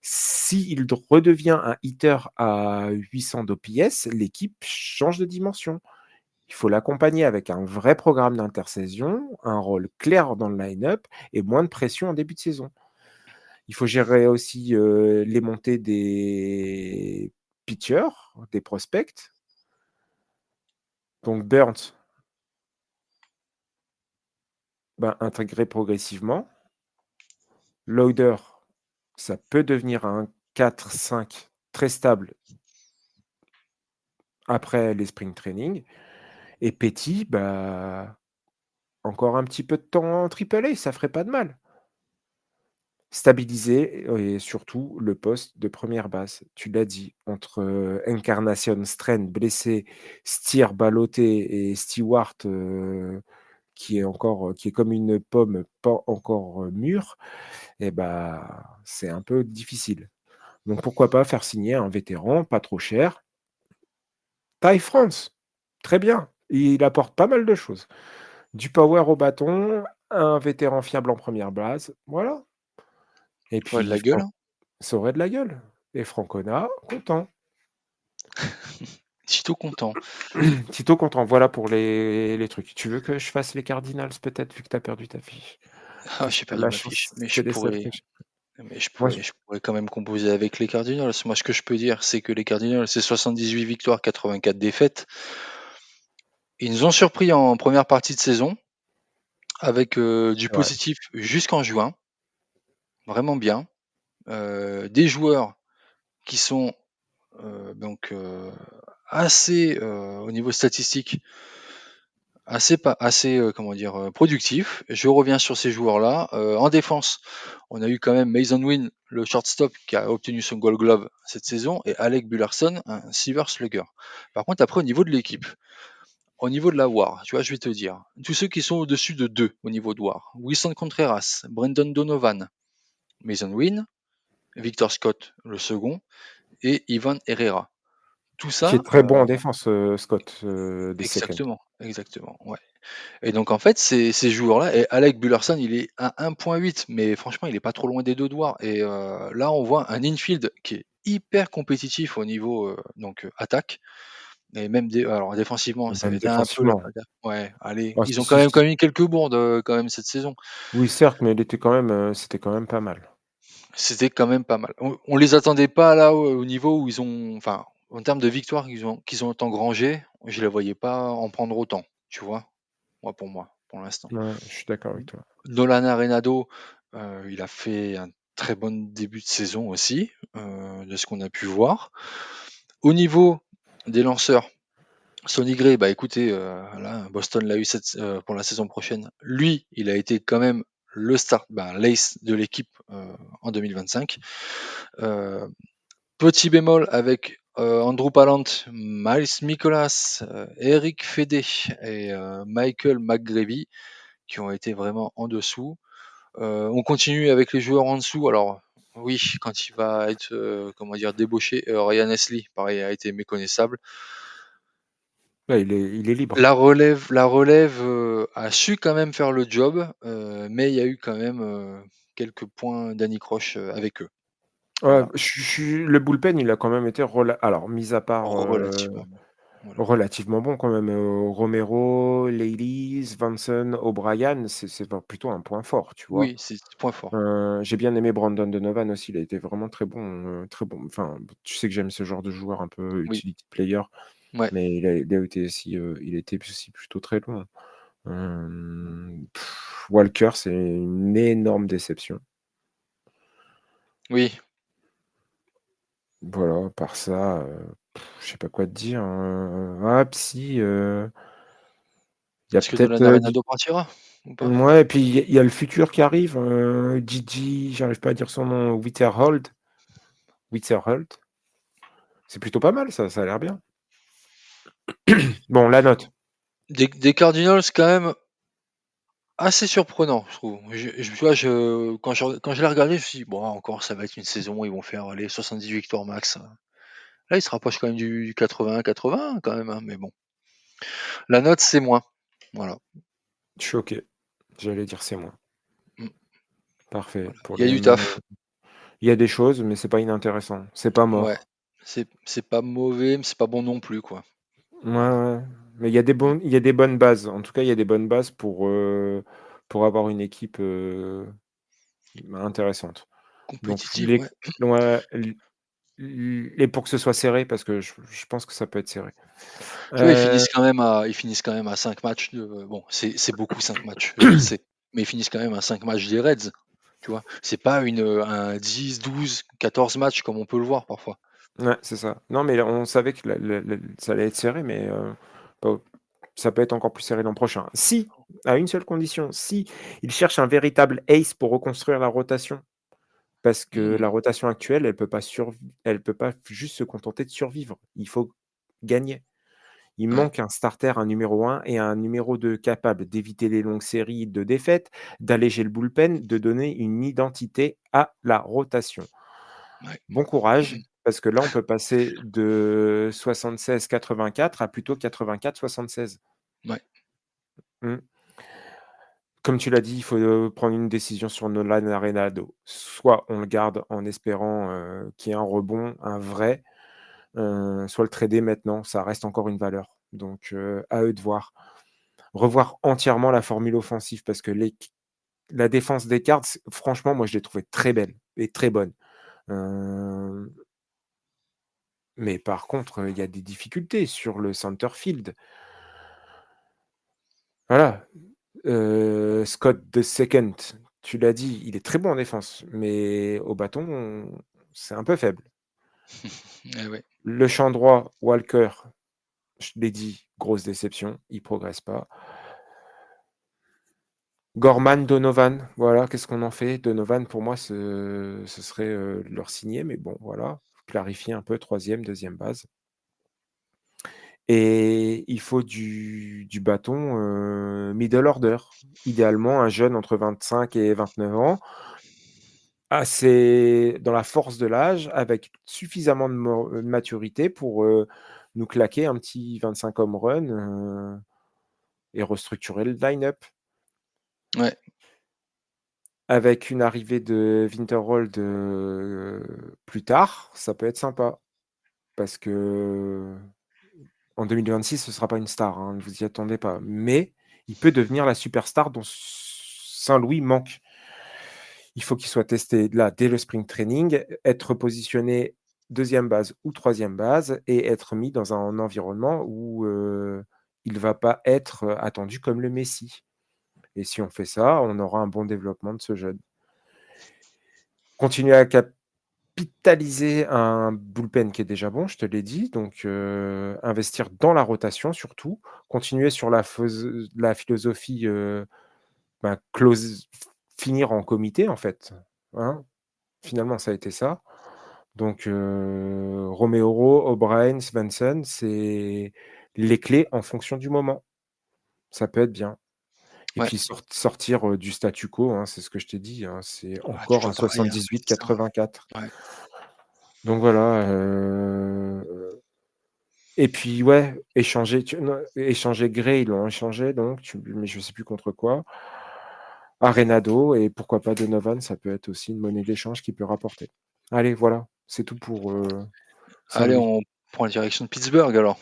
S1: S'il redevient un hitter à 800 d'OPS, l'équipe change de dimension. Il faut l'accompagner avec un vrai programme d'intersaison, un rôle clair dans le line-up et moins de pression en début de saison. Il faut gérer aussi les montées des pitchers, des prospects. Donc Burns, ben, intégrer progressivement. Loader, ça peut devenir un 4-5 très stable après les spring training. Et Petty, bah, encore un petit peu de temps en triple A, ça ferait pas de mal. Stabiliser et surtout le poste de première base. Tu l'as dit, entre Encarnacion Strand blessé, Steer ballotté et Stewart qui est comme une pomme pas encore mûre, et bah, c'est un peu difficile. Donc pourquoi pas faire signer un vétéran, pas trop cher. Ty France, très bien. Il apporte pas mal de choses. Du power au bâton, un vétéran fiable en première base, voilà. Et
S2: Ouais, de
S1: puis
S2: la gueule, hein.
S1: ça aurait de la gueule. Et Francona, content.
S2: Sitôt content.
S1: Tito content. Voilà pour les trucs. Tu veux que je fasse les Cardinals peut-être, vu que tu as perdu ta fiche?
S2: Ah,
S1: Que je
S2: j'ai
S1: te
S2: perdu
S1: la
S2: ma fiche,
S1: chance,
S2: mais
S1: c'est
S2: je
S1: les seuls
S2: pourrais
S1: que j'ai.
S2: mais je
S1: Moi,
S2: pourrais je pourrais quand même composer avec les Cardinals. Moi, ce que je peux dire, c'est que les Cardinals, c'est 78 victoires, 84 défaites. Ils nous ont surpris en première partie de saison avec, du
S1: c'est vrai.
S2: positif jusqu'en juin, vraiment bien. Des joueurs qui sont, donc, assez, au niveau statistique, assez, comment dire? Productifs. Je reviens sur ces joueurs-là. En défense, on a eu quand même Mason Wynn, le shortstop, qui a obtenu son Gold Glove cette saison, et Alec Bullerson, un Silver Slugger. Par contre, après, au niveau de l'équipe, au niveau de la WAR, tu vois, je vais te dire, tous ceux qui sont au-dessus de 2 au niveau de WAR, Wilson Contreras, Brendan Donovan, Mason Wynn, Victor Scott, le second, et Ivan Herrera. Tout
S1: Qui
S2: ça,
S1: est très bon en défense, Scott, des Second.
S2: exactement, exactement, ouais. Et donc en fait, ces joueurs-là, et Alec Bullerson, il est à 1,8, mais franchement, il est pas trop loin des deux doigts. Et là, on voit un infield qui est hyper compétitif au niveau attaque, et même alors défensivement, ça avait
S1: Même
S2: été un peu la
S1: défensivement.
S2: bagarre. Ouais, allez,
S1: Ah
S2: ils ont
S1: si,
S2: quand
S1: si.
S2: même eu quelques bourdes quand même cette saison.
S1: Oui, certes, mais il était quand même, c'était quand même pas mal.
S2: C'était quand même pas mal. On les attendait pas là au niveau où ils ont, enfin, en termes de victoires qu'ils ont engrangé, je les voyais pas en prendre autant, tu vois. Moi, pour l'instant.
S1: Ouais, je suis d'accord avec toi.
S2: Nolan Arenado, il a fait un très bon début de saison aussi, de ce qu'on a pu voir. Au niveau des lanceurs, Sonny Gray, bah écoutez, là, Boston l'a eu pour la saison prochaine. Lui, il a été quand même le start, l'ace de l'équipe en 2025. Euh, Petit bémol avec Andrew Pallant, Miles Mikolas, Eric Fedé et Michael McGreevy qui ont été vraiment en dessous. On continue avec les joueurs en dessous. Alors oui, quand il va être comment dire débauché, Ryan Hesley, pareil, a été méconnaissable.
S1: Là, il est libre.
S2: La relève a su quand même faire le job, mais il y a eu quand même quelques points d'anicroche avec eux.
S1: Ouais,
S2: Voilà,
S1: le bullpen, il a quand même été alors mis à part,
S2: relativement bon. Voilà.
S1: relativement bon quand même, Romero, Leylis, Vanson, O'Brien, c'est pas plutôt un point fort, tu vois?
S2: Oui, c'est point fort.
S1: J'ai bien aimé Brandon Donovan aussi, il a été vraiment très bon. Enfin, tu sais que j'aime ce genre de joueur un peu
S2: Oui,
S1: utility player,
S2: ouais,
S1: mais il a été aussi, il était aussi plutôt très bon. Walker, c'est une énorme déception.
S2: oui.
S1: Voilà, par ça, je sais pas quoi te dire, ah si, il y a
S2: Est-ce que
S1: peut-être,
S2: Nolan Arenado partira ou pas?
S1: mouais, et puis il y a le futur qui arrive, Gigi, j'arrive pas à dire son nom, Witherholt. C'est plutôt pas mal ça, ça a l'air bien. Bon, la note.
S2: Des Cardinals quand même assez surprenant, je trouve. Tu vois, quand je l'ai regardé, je me suis dit, bon, encore, ça va être une saison où ils vont faire les 70 victoires max. Là, ils se rapprochent quand même du 80-80 quand même, hein, mais bon. La note, c'est moins. Voilà.
S1: Choqué. J'allais dire c'est moi.
S2: Mm.
S1: Parfait.
S2: Voilà.
S1: Pour
S2: Il y a
S1: les
S2: du
S1: mêmes,
S2: taf.
S1: il y a des choses, mais c'est pas inintéressant. C'est pas
S2: Ouais.
S1: mort.
S2: C'est pas mauvais, mais c'est pas bon non plus, quoi.
S1: Ouais, ouais. Mais
S2: Mm.
S1: il y a des bonnes bases. En tout cas, il y a des bonnes bases pour avoir une équipe, intéressante. Donc
S2: Compétitive,
S1: les
S2: ouais.
S1: ouais, et pour que ce soit serré parce que je pense que ça peut être serré.
S2: Tu vois,
S1: Heu,
S2: ils finissent quand même à 5 matchs de bon, c'est beaucoup 5 matchs, je le sais, mais ils finissent quand même à 5 matchs des Reds, tu vois? C'est pas un 10, 12, 14 matchs comme on peut le voir parfois.
S1: ouais, c'est ça. Non, mais on savait que le ça allait être serré, mais pas ça peut être encore plus serré l'an prochain. Si, à une seule condition, si ils cherchent un véritable ace pour reconstruire la rotation. Parce que la
S2: Mmh,
S1: rotation actuelle, elle peut pas juste se contenter de survivre. Il faut gagner. Il
S2: ouais,
S1: manque un starter, un numéro un et un numéro 2 capable d'éviter les longues séries de défaites, d'alléger le bullpen, de donner une identité à la rotation.
S2: ouais.
S1: Bon
S2: Mmh.
S1: courage, parce que là, on peut passer de 76-84 à plutôt 84-76.
S2: Ouais,
S1: Mmh. Comme tu l'as dit, il faut, prendre une décision sur Nolan Arenado. Soit on le garde en espérant, qu'il y ait un rebond, un vrai, soit le trader maintenant, ça reste encore une valeur. Donc, à eux de voir. Revoir entièrement la formule offensive parce que la défense des Cards, franchement, moi, je l'ai trouvée très belle et très bonne. Heu, mais par contre, il y a des difficultés sur le center field. Voilà, Scott the Second, tu l'as dit, il est très bon en défense, mais au bâton, c'est un peu faible.
S2: eh ouais,
S1: Le champ droit, Walker, je l'ai dit, grosse déception, il progresse pas. Gorman, Donovan, voilà, qu'est-ce qu'on en fait? Donovan, pour moi, ce serait, leur signer, mais bon, voilà, clarifier un peu troisième, deuxième base et il faut du bâton, middle order. Idéalement, un jeune entre 25 et 29 ans, assez dans la force de l'âge, avec suffisamment de maturité pour, nous claquer un petit 25 home run, et restructurer le line-up.
S2: ouais,
S1: Avec une arrivée de Winterhold, plus tard, ça peut être sympa. Parce qu'en 2026, ce sera pas une star, hein, ne vous y attendez pas. Mais il peut devenir la superstar dont Saint-Louis manque. Il faut qu'il soit testé là, dès le spring training, être positionné deuxième base ou troisième base et être mis dans un environnement où, il va pas être, attendu comme le messie. Et si on fait ça, on aura un bon développement de ce jeune. Continuer à capitaliser un bullpen qui est déjà bon, je te l'ai dit, donc investir dans la rotation surtout, continuer sur la philosophie, close finir en comité en fait, hein. Finalement, ça a été ça. Donc Romero, O'Brien, Svensson, c'est les clés en fonction du moment. Ça peut être bien et
S2: ouais.
S1: puis sortir, du statu quo, hein, c'est ce que je t'ai dit, hein, c'est
S2: Ah,
S1: encore un
S2: toujours pareil, hein, c'est ça.
S1: 78-84.
S2: Ouais.
S1: Donc voilà, et puis ouais, échanger Gray, ils l'ont échangé donc mais je sais plus contre quoi. Arenado et pourquoi pas Donovan, ça peut être aussi une monnaie d'échange qui peut rapporter. Allez, voilà, c'est tout pour,
S2: Allez,
S1: Saint-Louis.
S2: on prend la direction de Pittsburgh alors.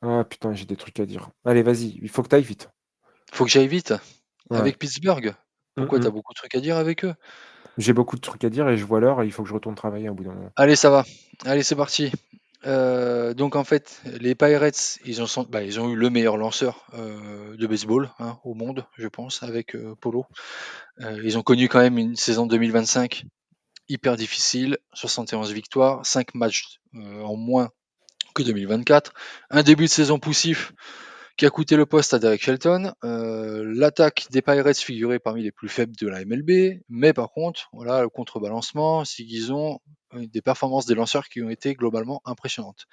S1: Ah putain, j'ai des trucs à dire. Allez, vas-y, il faut que tu ailles vite.
S2: Faut que j'aille vite.
S1: Ouais.
S2: Avec Pittsburgh?
S1: Mmh
S2: Pourquoi, tu
S1: mh.
S2: as beaucoup de trucs à dire avec eux?
S1: J'ai beaucoup de trucs à dire et je vois l'heure et il faut que je retourne travailler au bout d'un moment.
S2: Allez, ça va. Allez, c'est parti. Donc en fait, les Pirates, ils ont eu le meilleur lanceur, de baseball, hein, au monde, je pense, avec, Polo. Ils ont connu quand même une saison 2025 hyper difficile, 71 victoires, 5 matchs, en moins que 2024. Un début de saison poussif qui a coûté le poste à Derek Shelton. L'attaque des Pirates figurait parmi les plus faibles de la MLB, mais par contre, voilà, le contrebalancement, c'est qu'ils ont des performances des lanceurs qui ont été globalement impressionnantes.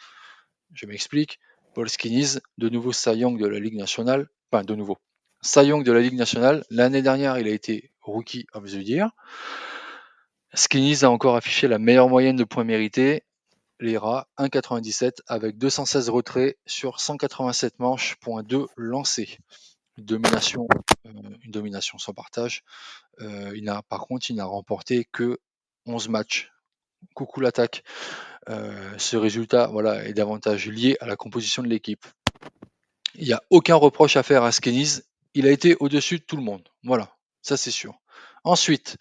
S2: Je m'explique. Paul Skinnies, de nouveau Cy Young de la Ligue nationale, enfin de nouveau Cy Young de la Ligue nationale. L'année dernière, il a été Rookie of the Year. Skinnies a encore affiché la meilleure moyenne de points mérités, les rats, 1,97 avec 216 retraits sur 187 manches, point 2 lancés. Une domination, une domination sans partage. Il n'a remporté que 11 matchs. Coucou l'attaque. Ce résultat, voilà, est davantage lié à la composition de l'équipe. Il n'y a aucun reproche à faire à Skenis. Il a été au-dessus de tout le monde. Voilà, ça c'est sûr. Ensuite,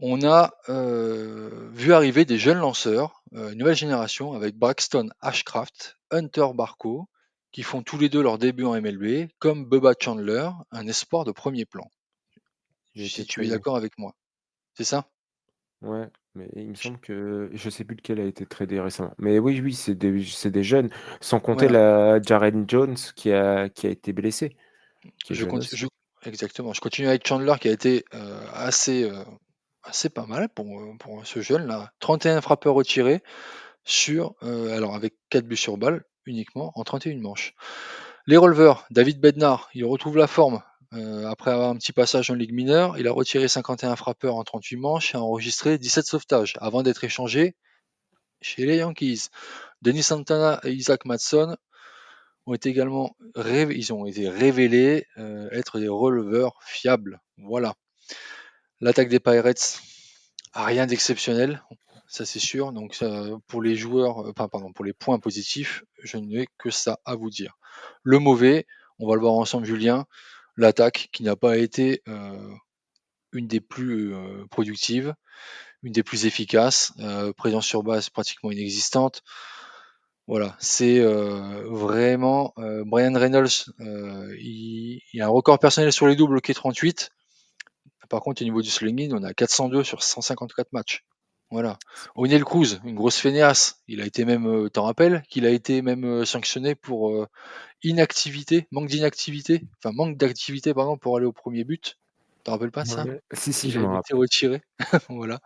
S2: On a vu arriver des jeunes lanceurs, nouvelle génération avec Braxton Ashcraft, Hunter Barco, qui font tous les deux leur début en MLB, comme Bubba Chandler, un espoir de premier plan.
S1: Il a été
S2: Si tu es
S1: tradé.
S2: d'accord avec moi, c'est ça?
S1: Ouais, mais il me
S2: Ch
S1: semble que je sais plus lequel a été tradé récemment. Mais oui, oui, c'est des jeunes, sans compter
S2: voilà,
S1: la Jaren Jones qui a été blessé, qui est
S2: je
S1: jeune
S2: conti
S1: aussi.
S2: je exactement, je continue avec Chandler qui a été, assez pas mal pour ce jeune-là. 31 frappeurs retirés sur, alors avec 4 buts sur balle uniquement en 31 manches. Les releveurs, David Bednar, il retrouve la forme, après avoir un petit passage en ligue mineure. Il a retiré 51 frappeurs en 38 manches et a enregistré 17 sauvetages avant d'être échangé chez les Yankees. Denis Santana et Isaac Matson ils ont été révélés, être des releveurs fiables. Voilà. L'attaque des Pirates, rien d'exceptionnel, ça c'est sûr. Donc pour les joueurs, enfin pardon, pour les points positifs, je n'ai que ça à vous dire. Le mauvais, on va le voir ensemble, Julien. L'attaque qui n'a pas été une des plus productives, une des plus efficaces, présence sur base pratiquement inexistante. Voilà, c'est vraiment Brian Reynolds, il a un record personnel sur les doubles qui est 38. Par contre, au niveau du slugging, on a 402 sur 154 matchs. Voilà. Oneil Cruz, une grosse fainéasse. Il a été même, t'en rappelles, qu'il a été même sanctionné pour inactivité, manque d'activité, pardon, pour aller au premier but. T'en rappelles pas de ça?
S1: Ouais. Si, si,
S2: Il
S1: je
S2: a
S1: me
S2: été
S1: rappelle.
S2: retiré. Voilà.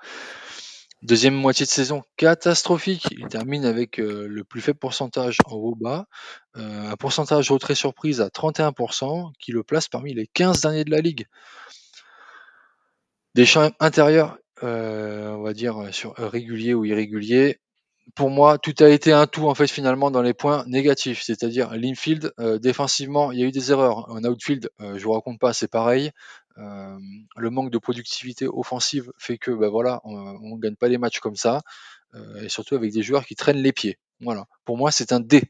S2: Deuxième moitié de saison catastrophique. Il termine avec le plus faible pourcentage en WOBA, un pourcentage de retrait surprise à 31%, qui le place parmi les 15 derniers de la ligue. Des champs intérieurs, on va dire, réguliers ou irréguliers. Pour moi, tout a été un tout, en fait, finalement, dans les points négatifs. C'est-à-dire l'infield, défensivement, il y a eu des erreurs. En outfield, je vous raconte pas, c'est pareil. Le manque de productivité offensive fait que, bah, voilà, on gagne pas les matchs comme ça, et surtout avec des joueurs qui traînent les pieds. Voilà. Pour moi, c'est un D.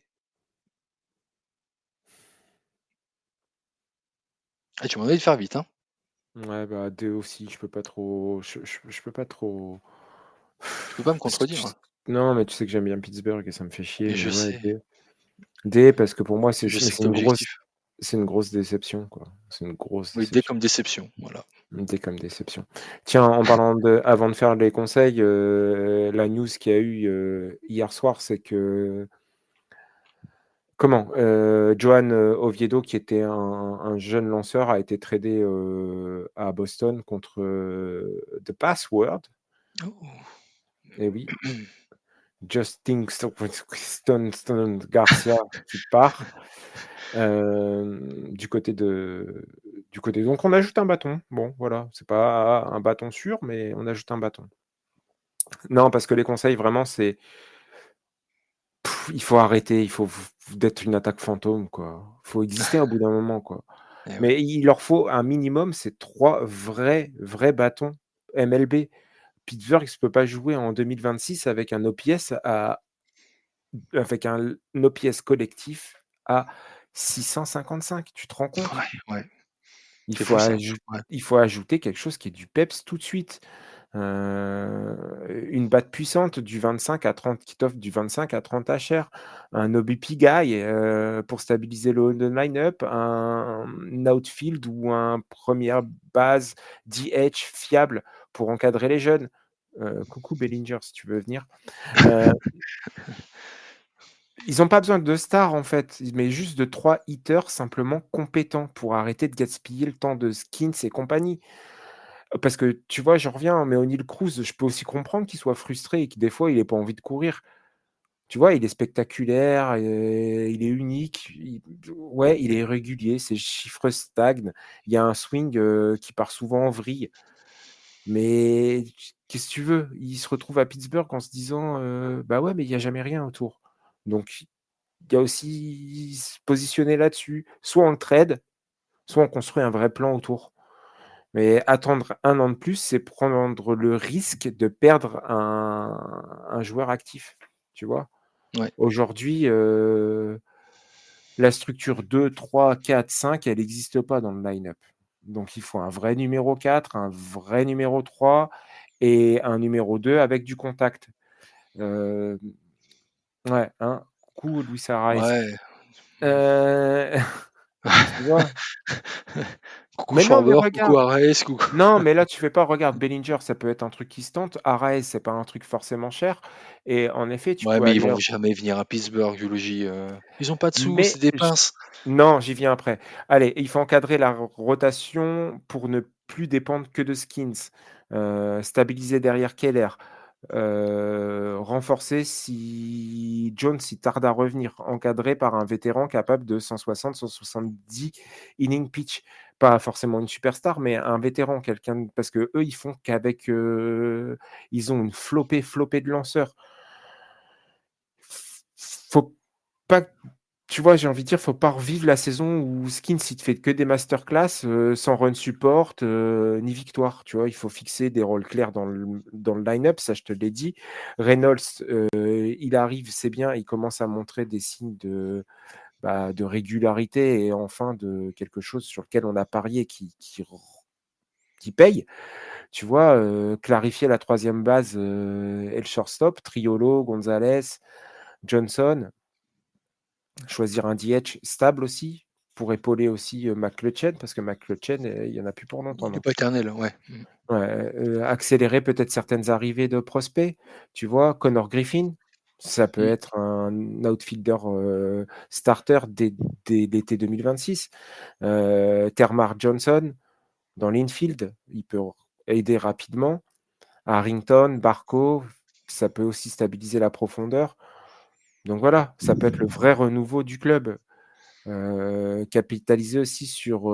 S2: Ah, tu m'en as dit de faire vite, hein?
S1: Ouais, bah, 2 aussi, je peux pas trop je peux pas trop
S2: Tu peux pas me
S1: parce que
S2: contredire, hein?
S1: non, mais tu sais que j'aime bien Pittsburgh et ça me fait chier,
S2: Mais
S1: mais
S2: je
S1: ouais,
S2: sais,
S1: D. D parce que pour moi,
S2: je sais que
S1: c'est
S2: tu es objectif.
S1: c'est une grosse déception, quoi. C'est une grosse
S2: Oui, D
S1: déception.
S2: comme déception, voilà.
S1: Une D comme déception. Tiens, en parlant de avant de faire les conseils, la news qu'il y a eu, hier soir, c'est que comment? Johan, Oviedo, qui était un jeune lanceur, a été tradé, à Boston contre, The Password.
S2: Oh!
S1: Et oui, Justin Stone Garcia qui part, du côté donc on ajoute un bâton. Bon, voilà, c'est pas un bâton sûr, mais on ajoute un bâton. Non, parce que les conseils vraiment, c'est il faut arrêter, il faut d'être une attaque fantôme, quoi. Faut exister au bout d'un moment, quoi.
S2: Eh ouais.
S1: Mais il leur faut un minimum, c'est 3 vrais bâtons MLB. Pittsburgh ne peut pas jouer en 2026 avec un OPS collectif à 655. Tu te rends compte?
S2: Ouais, ouais,
S1: Il
S2: c'est
S1: faut
S2: fou ça.
S1: ajou
S2: Ouais.
S1: il faut ajouter quelque chose qui est du peps tout de suite. Une batte puissante du 25 à 30 qui t'offre du 25 à 30 HR, un OBP guy, pour stabiliser le line-up, un outfield ou un première base DH fiable pour encadrer les jeunes. Coucou Bellinger si tu veux venir. Heu, Ils ont pas besoin de stars en fait, mais juste de 3 hitters simplement compétents pour arrêter de gaspiller le temps de Skins et compagnie. Parce que tu vois, j'en reviens, mais O'Neil Cruz, je peux aussi comprendre qu'il soit frustré et que des fois il ait pas envie de courir. Tu vois, il est spectaculaire, il est unique, ouais, il est régulier, ses chiffres stagnent. Il y a un swing, qui part souvent en vrille. Mais qu'est-ce que tu veux? Il se retrouve à Pittsburgh en se disant, «Bah, ouais, mais il y a jamais rien autour». Donc il y a aussi se positionner là-dessus. Soit on le trade, soit on construit un vrai plan autour. Mais attendre 1 an de plus, c'est prendre le risque de perdre un joueur actif, tu vois?
S2: Ouais,
S1: Aujourd'hui, la structure 2, 3, 4, 5, elle existe pas dans le line-up. Donc il faut un vrai numéro 4, un vrai numéro 3 et un numéro 2 avec du contact. Hem, ouais, hein, coucou Luis Arraez.
S2: Ouais.
S1: Heu, tu vois?
S2: Coucou
S1: Mais non, mais
S2: Schwarber, coucou
S1: regarde.
S2: Arraez, coucou
S1: Non, mais là, tu fais pas regarde Bellinger, ça peut être un truc qui se tente. Arraez, c'est pas un truc forcément cher et en effet, tu
S2: ouais,
S1: peux
S2: mais ils
S1: aller
S2: vont jamais venir à Pittsburgh vu le J, ils ont pas de sous,
S1: mais
S2: c'est des
S1: j
S2: pinces.
S1: non, j'y viens après. Allez, il faut encadrer la rotation pour ne plus dépendre que de Skins, stabiliser derrière Keller, renforcer si Jones, il tarde à revenir, encadré par un vétéran capable de 160-170 inning pitch. Pas forcément une superstar, mais un vétéran, quelqu'un parce qu'eux, ils font qu'avec, ils ont une flopée de lanceurs. Faut pas tu vois, j'ai envie de dire, faut pas revivre la saison où Skins, il te fait que des masterclass, sans run support, ni victoire, tu vois? Il faut fixer des rôles clairs dans le line-up, ça je te l'ai dit. Reynolds, il arrive, c'est bien, il commence à montrer des signes de régularité et enfin de quelque chose sur lequel on a parié qui paye, tu vois? Clarifier la troisième base, et le shortstop, Triolo, Gonzalez, Johnson. Choisir un DH stable aussi, pour épauler aussi, McCutcheon parce que McCutcheon, il y en a plus pour longtemps
S2: Il est
S1: non
S2: pas
S1: plus.
S2: éternel, ouais. Mmh.
S1: Ouais, accélérer peut-être certaines arrivées de prospects, tu vois? Connor Griffin, ça peut
S2: Mmh.
S1: être un outfielder, starter dès l'été 2026. Termarr Johnson dans l'infield, il peut aider rapidement. Harrington, Barco, ça peut aussi stabiliser la profondeur. Donc voilà, ça peut être le vrai renouveau du club. Capitaliser aussi sur,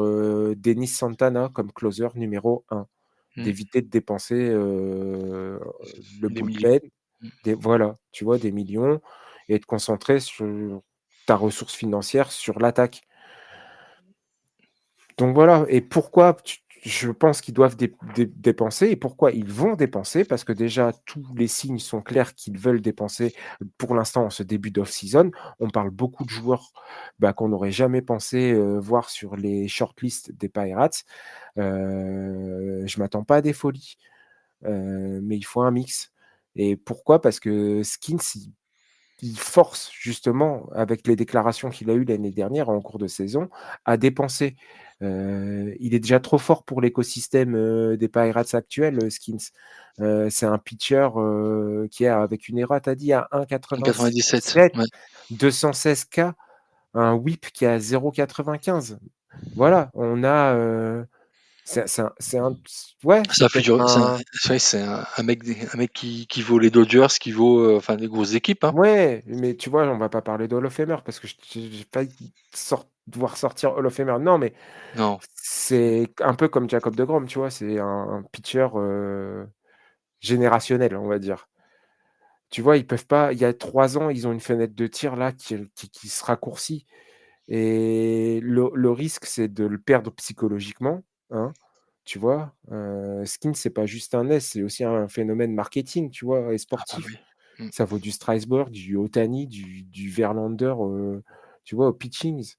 S1: Denis Santana comme closer numéro 1.
S2: Mmh.
S1: D'éviter de dépenser, le
S2: Des milliers.
S1: bullpen,
S2: Mmh.
S1: voilà, tu vois? Des millions et te concentrer sur ta ressource financière sur l'attaque. Donc voilà et pourquoi je pense qu'ils doivent dépenser et pourquoi ils vont dépenser parce que déjà tous les signes sont clairs qu'ils veulent dépenser pour l'instant en ce début d'off season. On parle beaucoup de joueurs, qu'on n'aurait jamais pensé, voir sur les shortlists des Pirates. Je m'attends pas à des folies, mais il faut un mix et pourquoi? Parce que Skins, il force justement, avec les déclarations qu'il a eues l'année dernière en cours de saison, à dépenser. Il est déjà trop fort pour l'écosystème, des Pirates actuels, Skins. C'est un pitcher, qui est avec une ERA, tu as dit à
S2: 97,
S1: 1,97,
S2: ouais.
S1: 216 K, un whip qui est à 0,95. Voilà, on a, c'est un ouais,
S2: C'est
S1: c'est
S2: un
S1: peut-être
S2: futur
S1: un
S2: c'est un mec qui vaut les Dodgers, qui vaut, enfin des grosses équipes, hein.
S1: ouais, mais tu vois, on va pas parler de Hall of Famer parce que j'ai failli devoir sortir Hall of Famer. Non, mais
S2: Non.
S1: c'est un peu comme Jacob deGrom, tu vois? C'est un pitcher, générationnel, on va dire. Tu vois, ils peuvent pas il y a 3 ans, ils ont une fenêtre de tir là qui se raccourcit et le risque, c'est de le perdre psychologiquement, hein, tu vois? Skin, c'est pas juste un S, c'est aussi un phénomène marketing, tu vois? Et
S2: Ah bah
S1: sportif.
S2: oui. Mmh.
S1: Ça vaut du Strasbourg, du Ohtani, du Verlander, tu vois, au pitchings.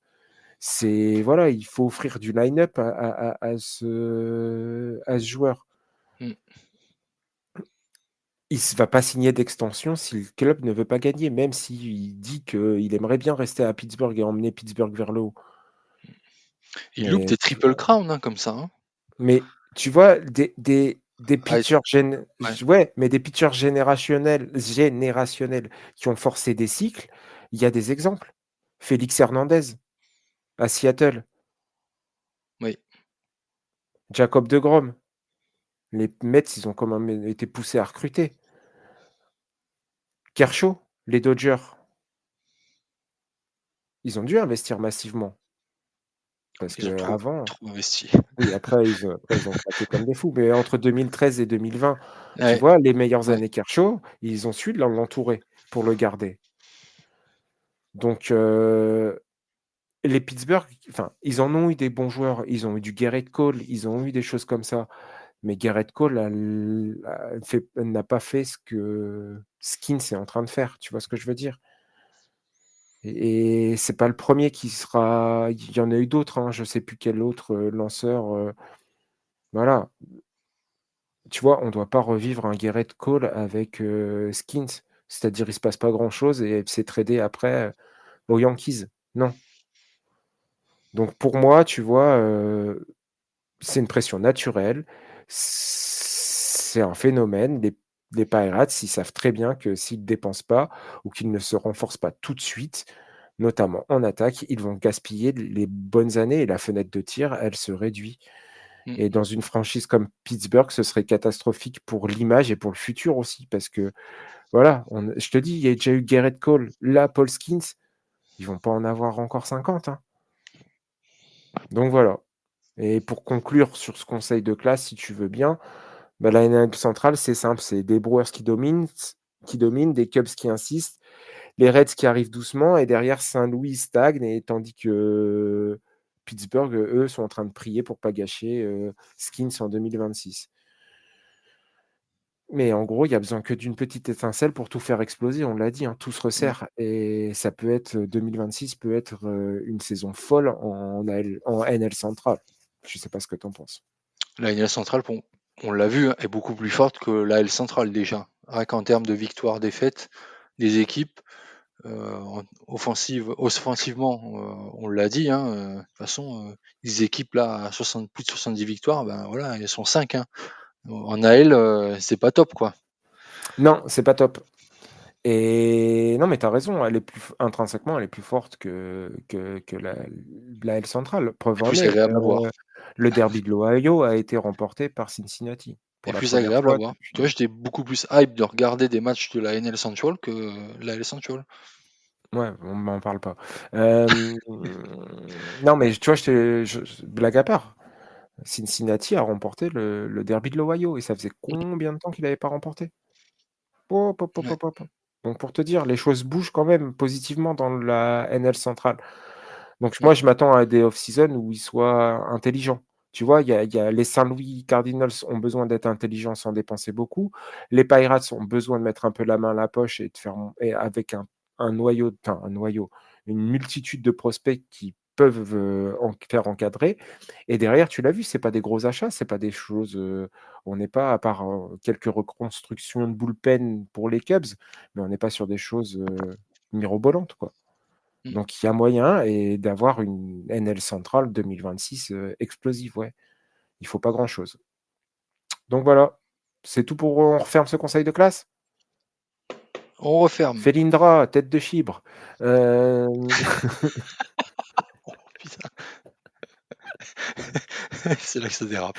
S1: C'est voilà, il faut offrir du line-up à ce joueur.
S2: Mmh.
S1: Il s va pas signer d'extension si le club ne veut pas gagner, même s'il dit qu'il aimerait bien rester à Pittsburgh et emmener Pittsburgh vers le haut.
S2: Il loupe
S1: Mais
S2: des triple crown, hein, comme ça, hein.
S1: tu vois, des
S2: Ah,
S1: pitchers
S2: ouais.
S1: ouais, mais des pitchers générationnels qui ont forcé des cycles, il y a des exemples. Félix Hernandez à Seattle,
S2: Oui.
S1: Jacob deGrom. Les Mets, ils ont quand même été poussés à recruter. Kershaw, les Dodgers, ils ont dû investir massivement parce
S2: Ils ont trop
S1: qu'avant
S2: trop investi.
S1: oui, après ils ont craqué comme des fous, mais entre 2013 et 2020, tu
S2: Ouais,
S1: vois, les meilleures
S2: ouais.
S1: années Kershaw, ils ont su l'entourer pour le garder. Donc les Pittsburgh, enfin, ils en ont eu des bons joueurs. Ils ont eu du Garrett Cole, ils ont eu des choses comme ça. Mais Garrett Cole n'a pas fait ce que Skins est en train de faire. Tu vois ce que je veux dire? Et c'est pas le premier qui sera il y en a eu d'autres, hein, je sais plus quel autre, lanceur, voilà. tu vois, on doit pas revivre un Gerrit Cole avec, Skins. C'est-à-dire, il se passe pas grand-chose et c'est tradé après, aux Yankees. Non. Donc pour moi, tu vois, c'est une pression naturelle. C'est un phénomène. Les Pirates, ils savent très bien que s'ils ne dépensent pas ou qu'ils ne se renforcent pas tout de suite, notamment en attaque, ils vont gaspiller les bonnes années et la fenêtre de tir, elle se réduit.
S2: Mmh.
S1: Et dans une franchise comme Pittsburgh, ce serait catastrophique pour l'image et pour le futur aussi parce que voilà, je te dis, il y a déjà eu Gerrit Cole, là, Paul Skeens, ils vont pas en avoir encore 50, hein. Donc voilà. Et pour conclure sur ce conseil de classe, si tu veux bien, bah, la NL centrale, c'est simple, c'est des Brewers qui dominent, des Cubs qui insistent, les Reds qui arrivent doucement et derrière Saint-Louis stagne et tandis que Pittsburgh, eux, sont en train de prier pour pas gâcher, Skins en 2026. Mais en gros, il y a besoin que d'une petite étincelle pour tout faire exploser, on l'a dit, hein, tout se
S2: Mmh.
S1: resserre et ça peut être 2026 peut être, une saison folle en NL centrale. Je sais pas ce que tu en penses?
S2: La NL centrale, bon, on l'a vu, hein, est beaucoup plus forte que l'AL centrale déjà. Rien qu'en termes de victoires-défaites des équipes, offensivement, on l'a dit, hein, de toute façon, les équipes là à 60 plus de 70 victoires, ben voilà, elles sont 5, hein. En AL, c'est pas top, quoi.
S1: Non, c'est pas top et non, mais tu as raison, elle est plus f intrinsèquement, elle est plus forte que la L centrale. Preuve
S2: C'est
S1: en
S2: plus
S1: est,
S2: agréable à voir.
S1: le derby de l'Ohio a été remporté par Cincinnati
S2: Et
S1: pour la
S2: plus
S1: première
S2: agréable à
S1: fois
S2: voir. Tu vois,
S1: depuis
S2: j'étais beaucoup plus hype de regarder des matchs de la NL Central que la L Central.
S1: ouais, on m'en parle pas. Non, mais tu vois, blague à part, Cincinnati a remporté le derby de l'Ohio et ça faisait combien de temps qu'il avait pas remporté? Hop, hop, hop,
S2: Ouais,
S1: hop, hop. Donc pour te dire, les choses bougent quand même positivement dans la NL centrale. Donc
S2: mmh,
S1: moi, je m'attends à des off-season où ils soient intelligents. Tu vois, il y a les Saint-Louis Cardinals ont besoin d'être intelligents sans dépenser beaucoup. Les Pirates ont besoin de mettre un peu la main à la poche et de faire et avec un noyau, une multitude de prospects qui peuvent, faire encadrer et derrière, tu l'as vu, c'est pas des gros achats, c'est pas des choses, on n'est pas à part, quelques reconstructions de bullpen pour les Cubs, mais on n'est pas sur des choses, mirobolantes, quoi.
S2: mmh.
S1: Donc il y a moyen et d'avoir une NL centrale 2026, explosive, ouais. Il faut pas grand-chose. Donc voilà, c'est tout pour on referme ce conseil de classe?
S2: On referme.
S1: Felindra, tête de chibre. Hem,
S2: Putain, c'est là que ça dérape.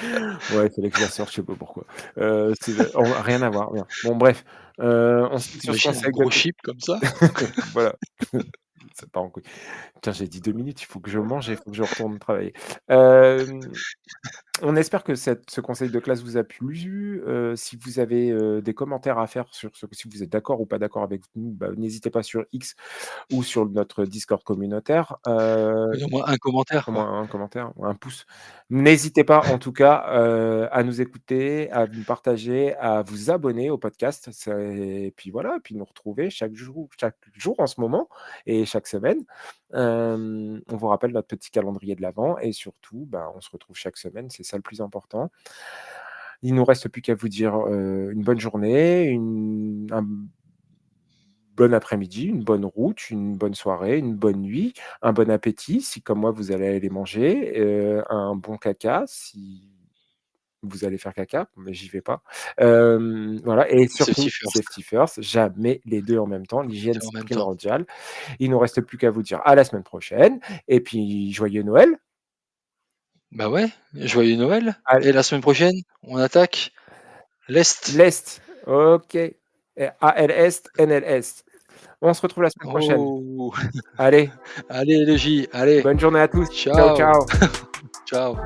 S1: ouais, fallait que je la sorte, je sais pas pourquoi. C'est rien à voir, rien. Bon bref, on se quitte sur ce
S2: Tu un
S1: conseil de
S2: gros
S1: cla
S2: chip comme ça.
S1: voilà. Ça part en couille. Putain, j'ai dit 2 minutes, il faut que je mange et il faut que je retourne travailler. Hem On espère que ce conseil de classe vous a plu. Si vous avez, des commentaires à faire sur si vous êtes d'accord ou pas d'accord avec nous, bah, n'hésitez pas sur X ou sur notre Discord communautaire.
S2: Au moins un commentaire,
S1: Au
S2: quoi.
S1: moins un commentaire ou un pouce. N'hésitez pas en tout cas, à nous écouter, à nous partager, à vous abonner au podcast. Et puis voilà, et puis nous retrouver chaque jour en ce moment et chaque semaine. On vous rappelle notre petit calendrier de l'avant et surtout, bah, on se retrouve chaque semaine, c'est ça le plus important. Il nous reste plus qu'à vous dire, une bonne journée, un bon après-midi, une bonne route, une bonne soirée, une bonne nuit, un bon appétit si comme moi vous allez aller manger, un bon caca si vous allez faire caca, mais j'y vais pas. Voilà et surtout
S2: Safety first,
S1: safety first, jamais les 2 en même temps. L'hygiène,
S2: en
S1: c'est
S2: même temps.
S1: primordial. Il nous reste plus qu'à vous dire à la semaine prochaine et puis joyeux Noël.
S2: Bah ouais, joyeux Noël
S1: Al
S2: et la semaine prochaine, on attaque l'Est.
S1: l'Est, OK. ALS, NLS. On se retrouve la semaine prochaine.
S2: Oh!
S1: Allez,
S2: Allez les J, allez,
S1: bonne journée à tous. Ciao,
S2: ciao,
S1: ciao.
S2: ciao.